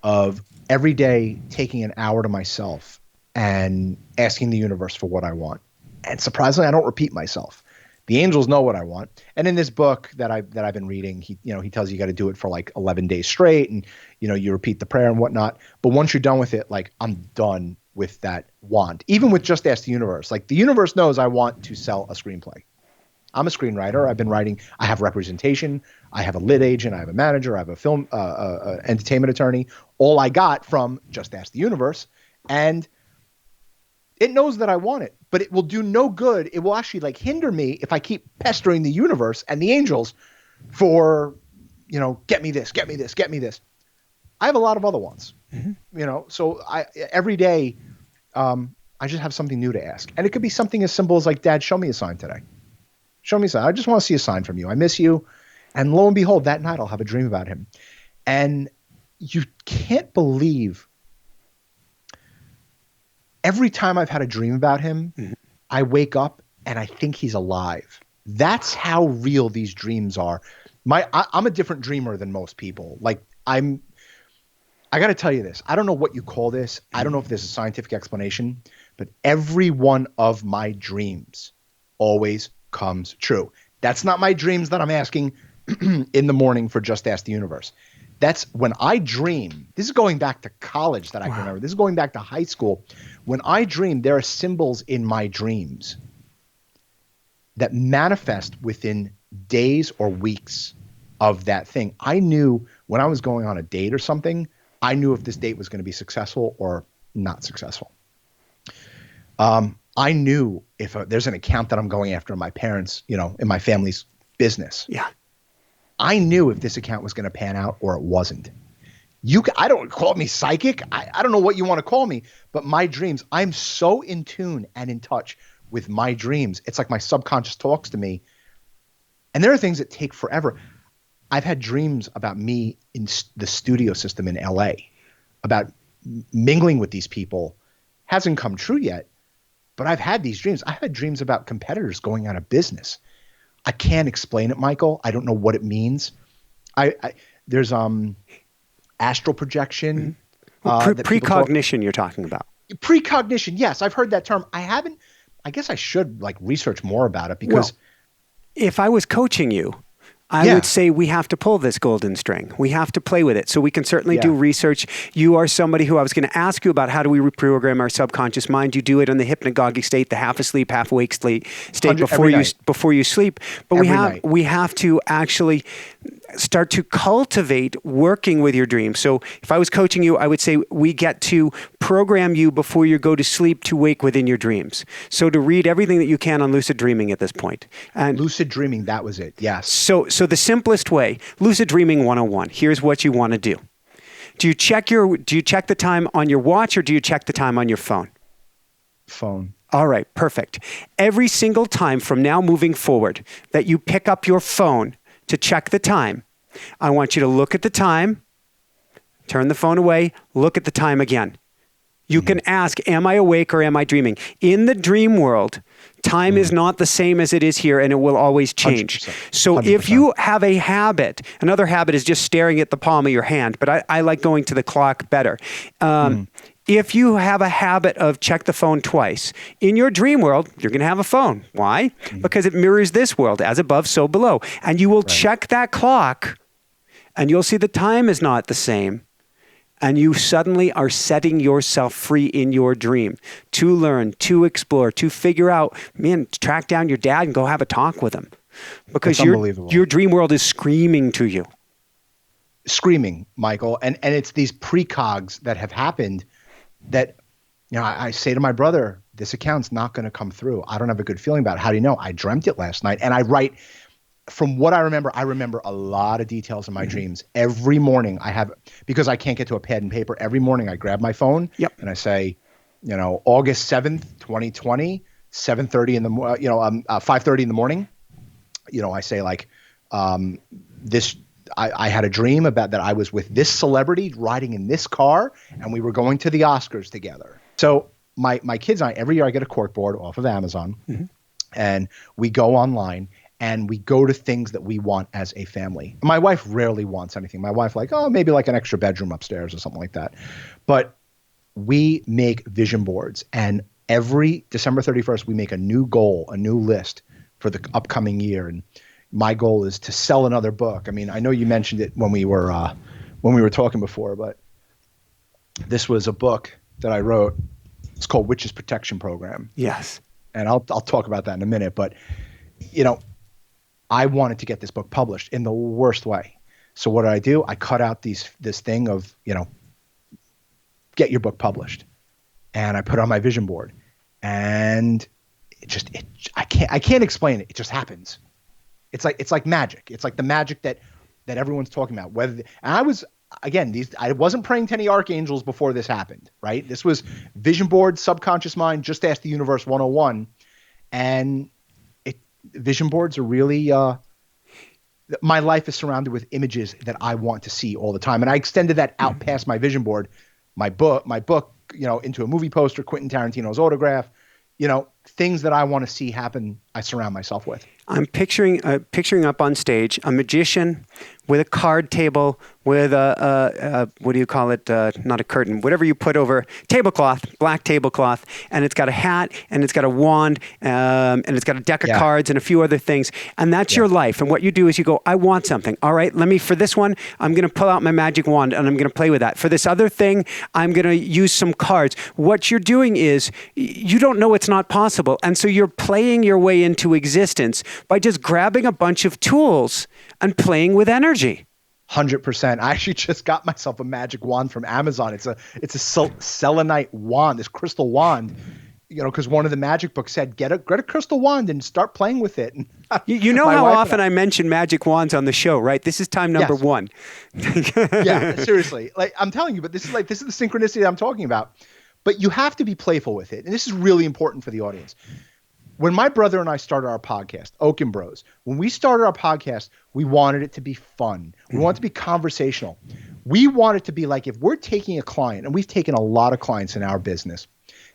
Of every day taking an hour to myself and asking the universe for what I want. And surprisingly, I don't repeat myself. The angels know what I want. And in this book that I've been reading, he tells you got to do it for like 11 days straight, and you repeat the prayer and whatnot. But once you're done with it, like, I'm done with that want. Even with Just Ask the Universe, like, the universe knows I want to sell a screenplay. I'm a screenwriter. I've been writing. I have representation. I have a lit agent. I have a manager. I have a film entertainment attorney. All I got from Just Ask the Universe, and it knows that I want it, but it will do no good. It will actually like hinder me if I keep pestering the universe and the angels for, get me this, get me this, get me this. I have a lot of other ones, so every day I just have something new to ask. And it could be something as simple as like, Dad, show me a sign today. Show me a sign. I just want to see a sign from you. I miss you. And lo and behold, that night I'll have a dream about him. And you can't believe every time I've had a dream about him, Mhm. I wake up and I think he's alive. That's how real these dreams are. I'm a different dreamer than most people. Like I got to tell you this. I don't know what you call this. I don't know if there's a scientific explanation, but every one of my dreams always comes true. That's not my dreams that I'm asking in the morning for Just Ask the Universe. That's when I dream. This is going back to college that I can remember. This is going back to high school. When I dream, there are symbols in my dreams that manifest within days or weeks of that thing. I knew when I was going on a date or something, I knew if this date was going to be successful or not successful. I knew if there's an account that I'm going after in my parents, in my family's business. Yeah. I knew if this account was going to pan out or it wasn't. I don't call me psychic. I don't know what you want to call me, but my dreams, I'm so in tune and in touch with my dreams. It's like my subconscious talks to me. And there are things that take forever. I've had dreams about me in the studio system in LA, about mingling with these people. Hasn't come true yet, but I've had these dreams. I've had dreams about competitors going out of business. I can't explain it, Michael. I don't know what it means. There's astral projection. Well, precognition you're talking about. Precognition, yes, I've heard that term. I haven't. I guess I should research more about it because if I was coaching you, I would say we have to pull this golden string. We have to play with it. So we can certainly do research. You are somebody who I was going to ask you about how do we reprogram our subconscious mind. You do it in the hypnagogic state, the half asleep, half awake state before you sleep. But we have to actually start to cultivate working with your dreams. So if I was coaching you, I would say we get to program you before you go to sleep to wake within your dreams. So to read everything that you can on lucid dreaming at this point. And lucid dreaming, that was it. Yes. So the simplest way, lucid dreaming 101. Here's what you want to do. Do you check the time on your watch or do you check the time on your phone? Phone. All right, perfect. Every single time from now moving forward that you pick up your phone to check the time, I want you to look at the time, turn the phone away, look at the time again. You can ask, am I awake or am I dreaming? In the dream world, time is not the same as it is here, and it will always change. 100%. So 100%. If you have a habit, another habit is just staring at the palm of your hand, but I like going to the clock better. If you have a habit of check the phone twice, in your dream world, you're going to have a phone. Why? Because it mirrors this world, as above, so below. And you will check that clock, and you'll see the time is not the same. And you suddenly are setting yourself free in your dream to learn, to explore, to figure out, track down your dad and go have a talk with him. Because your dream world is screaming to you. Screaming, Michael. And it's these precogs that have happened that, I say to my brother, this account's not going to come through. I don't have a good feeling about it. How do you know? I dreamt it last night. And I write, from what I remember a lot of details in my dreams. Every morning because I can't get to a pad and paper, every morning I grab my phone and I say, August 7th, 2020, 7:30 in the 5:30 in the morning. I say I had a dream about that I was with this celebrity riding in this car and we were going to the Oscars together. So my kids and I, every year I get a corkboard off of Amazon and we go online and we go to things that we want as a family. My wife rarely wants anything. My wife maybe an extra bedroom upstairs or something like that. But we make vision boards, and every December 31st, we make a new goal, a new list for the upcoming year. And my goal is to sell another book. I mean, I know you mentioned it when we were talking before, but this was a book that I wrote. It's called Witches Protection Program. Yes. And I'll talk about that in a minute. But, I wanted to get this book published in the worst way. So what did I do? I cut out this thing of, get your book published. And I put it on my vision board. And I can't explain it. It just happens. It's like magic. It's like the magic that everyone's talking about. I wasn't praying to any archangels before this happened, right? This was vision board, subconscious mind, just ask the universe 101. And vision boards are really, my life is surrounded with images that I want to see all the time. And I extended that out past my vision board. My book, into a movie poster, Quentin Tarantino's autograph, things that I want to see happen, I surround myself with. I'm picturing up on stage a magician with a card table with a what do you call it? Not a curtain, whatever you put over tablecloth, black tablecloth, and it's got a hat and it's got a wand and it's got a deck of cards and a few other things, and that's your life. And what you do is you go, I want something. All right, for this one, I'm going to pull out my magic wand and I'm going to play with that. For this other thing, I'm going to use some cards. What you're doing is you don't know it's not possible, and so you're playing your way into existence by just grabbing a bunch of tools and playing with energy. 100%. I actually just got myself a magic wand from Amazon. It's a selenite wand, this crystal wand, because one of the magic books said, get a crystal wand and start playing with it. You know how often I mention magic wands on the show, right? This is time number one. Yeah, seriously. Like, I'm telling you, but this is the synchronicity I'm talking about. But you have to be playful with it. And this is really important for the audience. When my brother and I started our podcast, Okon Bros, when we started our podcast, we wanted it to be fun. We wanted it to be conversational. We want it to be like, if we're taking a client, and we've taken a lot of clients in our business,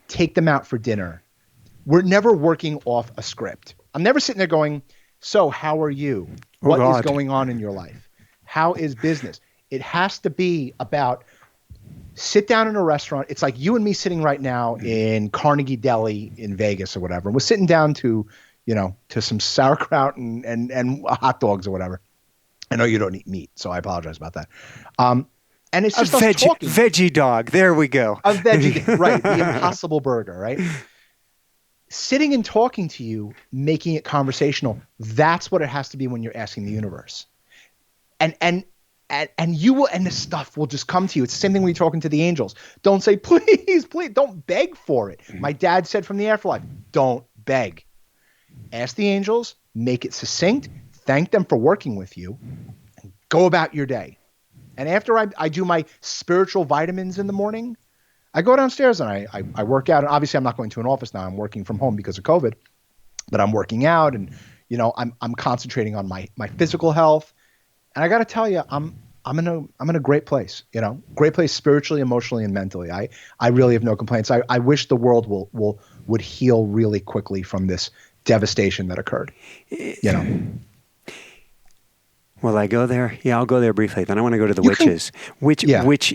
take them out for dinner. We're never working off a script. I'm never sitting there going, so how are you? What is going on in your life? How is business? It has to be about sit down in a restaurant. It's like you and me sitting right now in Carnegie Deli in Vegas or whatever. And we're sitting down to some sauerkraut and hot dogs or whatever. I know you don't eat meat, so I apologize about that. And it's just us talking. Veggie dog. There we go. A veggie, right? The Impossible Burger, right? Sitting and talking to you, making it conversational. That's what it has to be when you're asking the universe. And you will, and the stuff will just come to you. It's the same thing when you're talking to the angels. Don't say, please, please. Don't beg for it. My dad said from the afterlife, don't beg. Ask the angels, make it succinct, thank them for working with you, and go about your day. And after I do my spiritual vitamins in the morning, I go downstairs and I work out. And obviously I'm not going to an office now. I'm working from home because of COVID, but I'm working out and, I'm concentrating on my physical health. And I got to tell you, I'm in a great place, great place spiritually, emotionally, and mentally. I really have no complaints. I wish the world would heal really quickly from this devastation that occurred. Will I go there? Yeah, I'll go there briefly. Then I want to go to the witches, which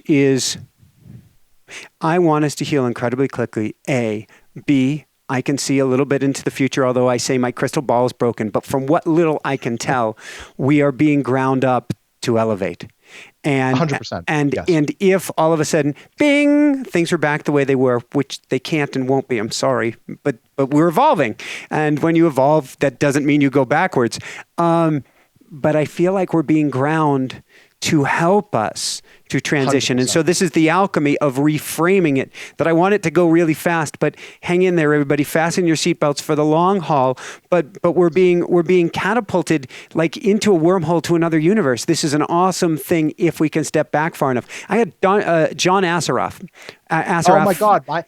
is, I want us to heal incredibly quickly. A, B, I can see a little bit into the future, although I say my crystal ball is broken. But from what little I can tell, we are being ground up to elevate. And 100%. And if all of a sudden, bing, things are back the way they were, which they can't and won't be. I'm sorry, but we're evolving. And when you evolve, that doesn't mean you go backwards. But I feel like we're being ground to help us to transition. 100%. And so this is the alchemy of reframing it, that I want it to go really fast, but hang in there, everybody. Fasten your seatbelts for the long haul. But we're being catapulted like into a wormhole to another universe. This is an awesome thing if we can step back far enough. I had John Assaraf. Oh my God.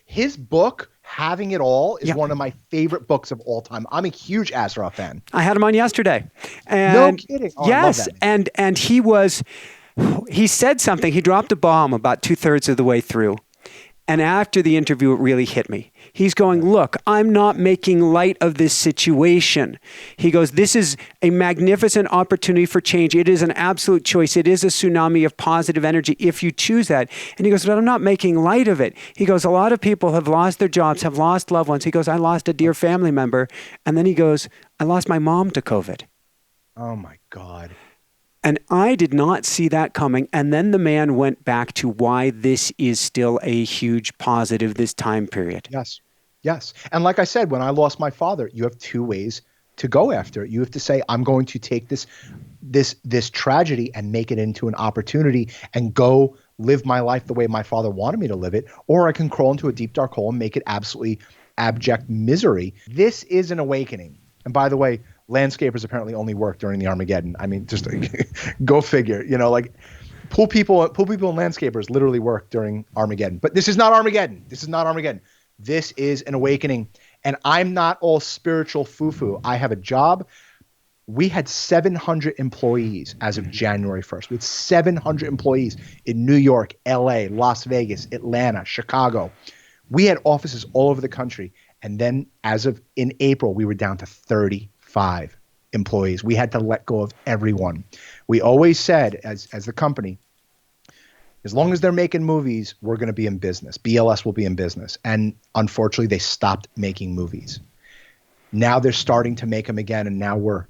His book, Having It All, is one of my favorite books of all time. I'm a huge Assaraf fan. I had him on yesterday. And no kidding. Oh, yes. And he said something. He dropped a bomb about 2/3 of the way through. And after the interview, it really hit me. He's going, look, I'm not making light of this situation. He goes, this is a magnificent opportunity for change. It is an absolute choice. It is a tsunami of positive energy if you choose that. And he goes, but I'm not making light of it. He goes, a lot of people have lost their jobs, have lost loved ones. He goes, I lost a dear family member. And then he goes, I lost my mom to COVID. Oh my God. And I did not see that coming. And then the man went back to why this is still a huge positive this time period. Yes. And like I said, when I lost my father, you have two ways to go after it. You have to say, I'm going to take this tragedy and make it into an opportunity and go live my life the way my father wanted me to live it. Or I can crawl into a deep, dark hole and make it absolutely abject misery. This is an awakening. And by the way, landscapers apparently only work during the Armageddon. I mean, just go figure, like pool people and landscapers literally work during Armageddon. But this is not Armageddon. This is an awakening. And I'm not all spiritual foo-foo. I have a job. We had 700 employees as of January 1st. We had 700 employees in New York, LA, Las Vegas, Atlanta, Chicago. We had offices all over the country. And then as of in April, we were down to 35 employees. We had to let go of everyone. We always said as the company, as long as they're making movies, we're going to be in business. BLS will be in business. And unfortunately, they stopped making movies. Now they're starting to make them again. And now we're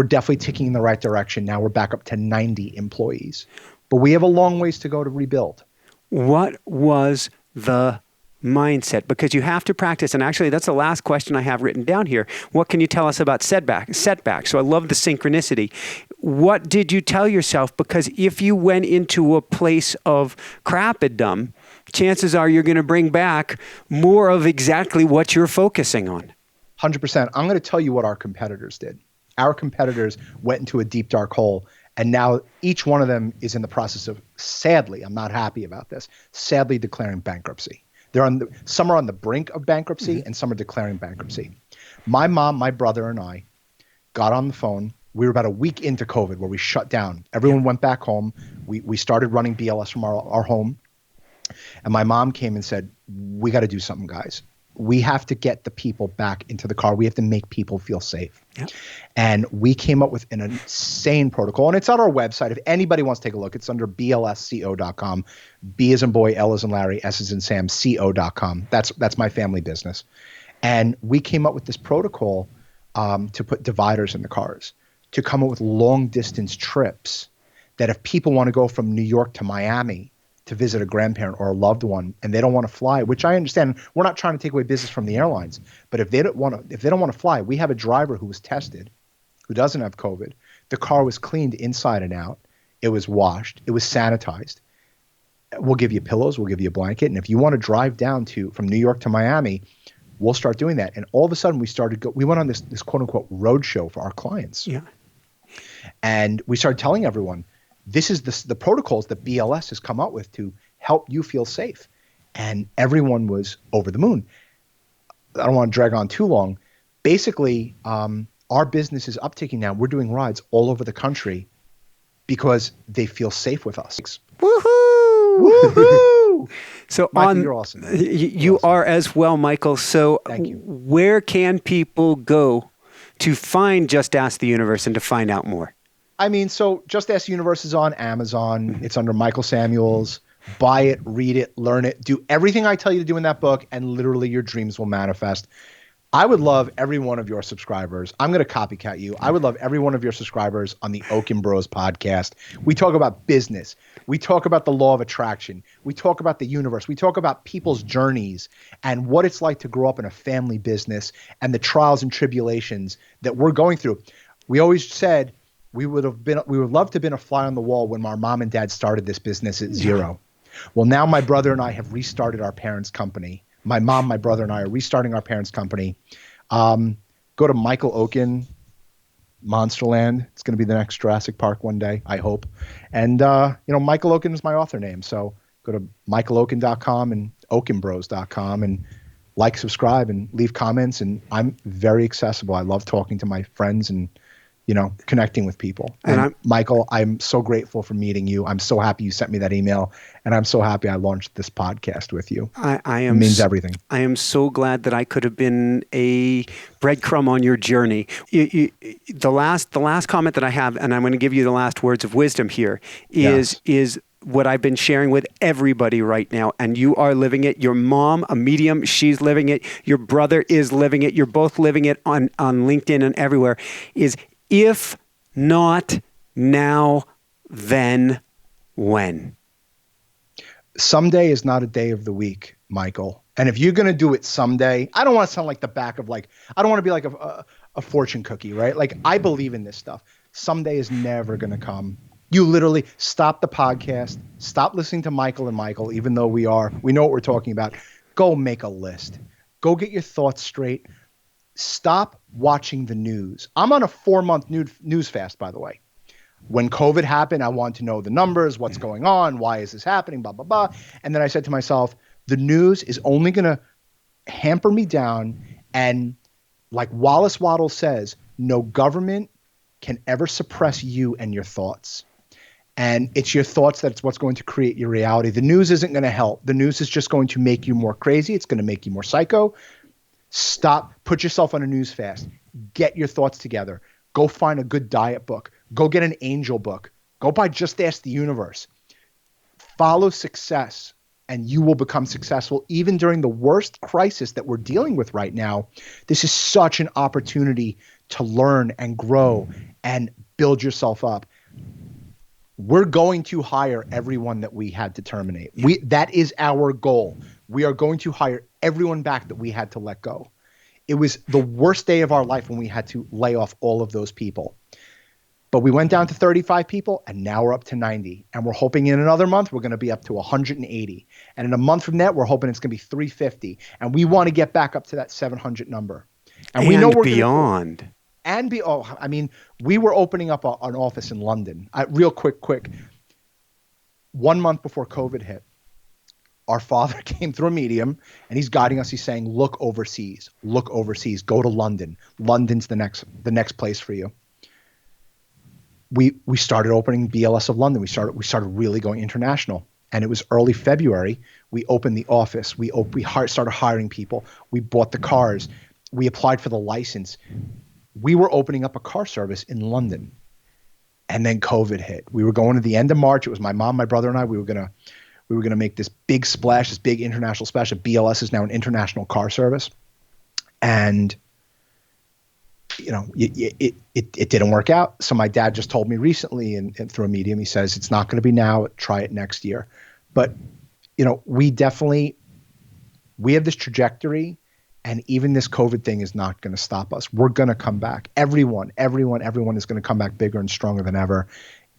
definitely ticking in the right direction. Now we're back up to 90 employees. But we have a long ways to go to rebuild. What was the mindset? Because you have to practice. And actually, that's the last question I have written down here. What can you tell us about setbacks? So I love the synchronicity. What did you tell yourself? Because if you went into a place of crappedom, chances are you're going to bring back more of exactly what you're focusing on. 100%. I'm going to tell you what our competitors did. Our competitors went into a deep, dark hole. And now each one of them is in the process of, sadly, I'm not happy about this, sadly declaring bankruptcy. Some are on the brink of bankruptcy and some are declaring bankruptcy. My mom, my brother, and I got on the phone. We were about a week into COVID where we shut down. Everyone went back home. We started running BLS from our home. And my mom came and said, we got to do something, guys. We have to get the people back into the car. We have to make people feel safe. Yep. And we came up with an insane protocol. And it's on our website. If anybody wants to take a look, it's under blsco.com. B as in boy, L as in Larry, S as in Sam, co.com. That's my family business. And we came up with this protocol to put dividers in the cars, to come up with long distance trips that if people want to go from New York to Miami to visit a grandparent or a loved one and they don't want to fly, which I understand, we're not trying to take away business from the airlines, but if they don't want to fly, we have a driver who was tested, who doesn't have COVID. The car was cleaned inside and out. It was washed. It was sanitized. We'll give you pillows. We'll give you a blanket. And if you want to drive down from New York to Miami, we'll start doing that. And all of a sudden we went on this quote unquote road show for our clients. Yeah. And we started telling everyone, this is the protocols that BLS has come up with to help you feel safe. And everyone was over the moon. I don't want to drag on too long. Basically, our business is uptaking now. We're doing rides all over the country because they feel safe with us. Woohoo! Woohoo! So Michael, you're awesome. You are as well, Michael. So thank you. Where can people go to find Just Ask the Universe and to find out more? I mean, so Just Ask the Universe is on Amazon. It's under Michael Samuels. Buy it, read it, learn it, do everything I tell you to do in that book, and literally your dreams will manifest. I would love every one of your subscribers. I'm going to copycat you. I would love every one of your subscribers on the Okon Bros podcast. We talk about business. We talk about the law of attraction. We talk about the universe. We talk about people's journeys and what it's like to grow up in a family business and the trials and tribulations that we're going through. We always said we would love to have been a fly on the wall when our mom and dad started this business at zero. Well, now my brother and I have restarted our parents' company. My mom, my brother, and I are restarting our parents' company. Go to Michael Okon, Monsterland. It's going to be the next Jurassic Park one day, I hope. And, Michael Okon is my author name. So go to michaelokon.com and okonbros.com and like, subscribe, and leave comments. And I'm very accessible. I love talking to my friends and, connecting with people. And Michael, I'm so grateful for meeting you. I'm so happy you sent me that email, and I'm so happy I launched this podcast with you. It means everything. I am so glad that I could have been a breadcrumb on your journey. The last comment that I have, and I'm going to give you the last words of wisdom here, is what I've been sharing with everybody right now, and you are living it. Your mom, a medium, she's living it. Your brother is living it. You're both living it on LinkedIn and everywhere. Is if not now, then when? Someday is not a day of the week, Michael. And if you're going to do it someday, I don't want to sound like I don't want to be like a fortune cookie, right? Like, I believe in this stuff. Someday is never going to come. You literally stop the podcast, stop listening to Michael and Michael, even though we know what we're talking about. Go make a list. Go get your thoughts straight. Stop watching the news. I'm on a 4-month news fast, by the way. When COVID happened, I wanted to know the numbers, what's going on, why is this happening, blah, blah, blah. And then I said to myself, the news is only going to hamper me down. And like Wallace Waddles says, no government, can ever suppress you and your thoughts. And it's your thoughts that's what's going to create your reality. The news isn't going to help. The news is just going to make you more crazy. It's going to make you more psycho. Stop. Put yourself on a news fast. Get your thoughts together. Go find a good diet book. Go get an angel book. Go buy Just Ask the Universe. Follow success, and you will become successful even during the worst crisis that we're dealing with right now. This is such an opportunity to learn and grow and build yourself up. We're going to hire everyone that we had to terminate. That is our goal. We are going to hire everyone back that we had to let go. It was the worst day of our life when we had to lay off all of those people. But we went down to 35 people, and now we're up to 90. And we're hoping in another month, we're going to be up to 180. And in a month from that, we're hoping it's going to be 350. And we want to get back up to that 700 number. And we know we're beyond. We were opening up an office in London. Real quick. 1 month before COVID hit, our father came through a medium, and he's guiding us. He's saying, look overseas, go to London. London's the next place for you. We started opening BLS of London. We started really going international. And it was early February. We opened the office. We started hiring people. We bought the cars. We applied for the license. We were opening up a car service in London. And then COVID hit. We were going to the end of March. It was my mom, my brother, and I. We were gonna make this big splash, this big international splash. BLS is now an international car service. And it didn't work out. So my dad just told me recently and through a medium, he says, it's not going to be now, try it next year. But, we have this trajectory, and even this COVID thing is not going to stop us. We're going to come back. Everyone is going to come back bigger and stronger than ever.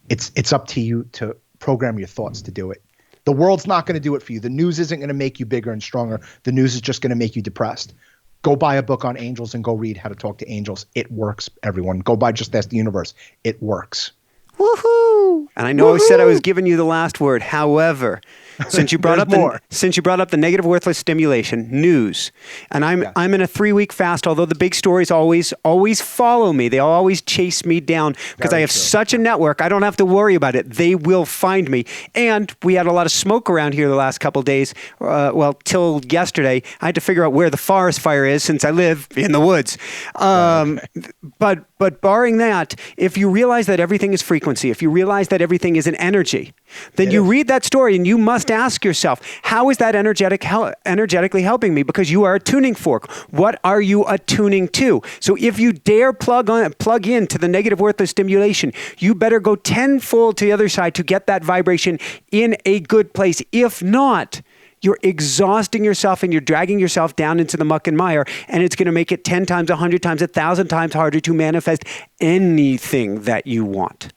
It's up to you to program your thoughts to do it. The world's not going to do it for you. The news isn't going to make you bigger and stronger. The news is just going to make you depressed. Go buy a book on angels and go read How to Talk to Angels. It works, everyone. Go buy Just Ask the Universe. It works. Woohoo! And I know I said I was giving you the last word. However, since you brought up the negative worthless stimulation news, and I'm in a 3-week fast. Although the big stories always follow me, they always chase me down because I have such a network. I don't have to worry about it. They will find me. And we had a lot of smoke around here the last couple of days. Till yesterday, I had to figure out where the forest fire is since I live in the woods. But barring that, if you realize that everything is frequency, if you realize that everything is an energy, then you read that story and you must ask yourself, how is that energetically helping me? Because you are a tuning fork. What are you attuning to? So if you dare plug in to the negative worthless stimulation, you better go tenfold to the other side to get that vibration in a good place. If not, you're exhausting yourself and you're dragging yourself down into the muck and mire, and it's going to make it 10 times, 100 times, 1,000 times harder to manifest anything that you want.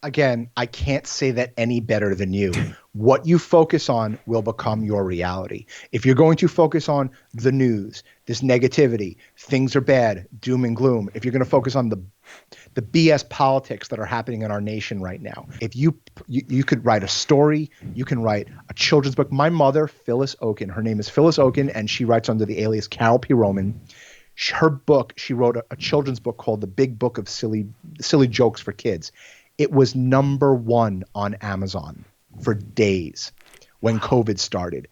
Again, I can't say that any better than you. What you focus on will become your reality. If you're going to focus on the news, this negativity, things are bad, doom and gloom, if you're going to focus on the BS politics that are happening in our nation right now, if you could write a story, you can write a children's book. My mother, Phyllis Okon, her name is Phyllis Okon, and she writes under the alias Carol P. Roman. Her book, she wrote a children's book called The Big Book of Silly Jokes for Kids. It was #1 on Amazon for days when COVID started.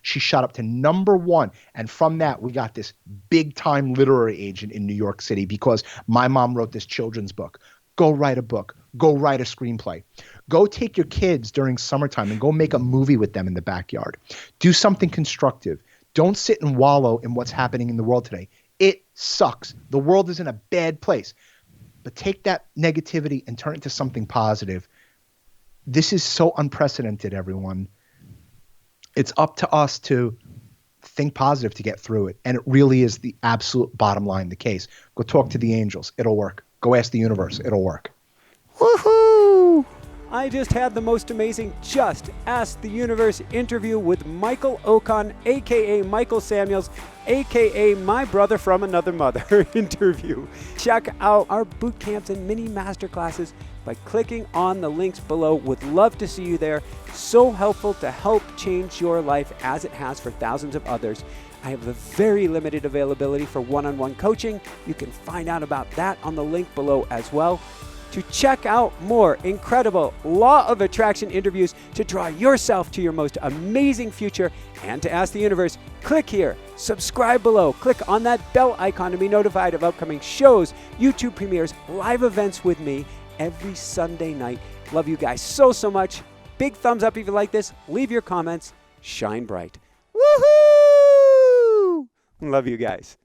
She shot up to #1. And from that, we got this big time literary agent in New York City because my mom wrote this children's book. Go write a book. Go write a screenplay. Go take your kids during summertime and go make a movie with them in the backyard. Do something constructive. Don't sit and wallow in what's happening in the world today. It sucks. The world is in a bad place. But take that negativity and turn it into something positive. This is so unprecedented, everyone. It's up to us to think positive to get through it. And it really is the absolute bottom line, the case. Go talk to the angels. It'll work. Go ask the universe. It'll work. Woohoo! I just had the most amazing Just Ask the Universe interview with Michael Okon, a.k.a. Michael Samuels, a.k.a. my brother from another mother interview. Check out our boot camps and mini masterclasses by clicking on the links below. Would love to see you there. So helpful to help change your life as it has for thousands of others. I have a very limited availability for one-on-one coaching. You can find out about that on the link below as well. To check out more incredible Law of Attraction interviews to draw yourself to your most amazing future and to ask the universe, click here, subscribe below, click on that bell icon to be notified of upcoming shows, YouTube premieres, live events with me every Sunday night. Love you guys so, so much. Big thumbs up if you like this. Leave your comments. Shine bright. Woohoo! Love you guys.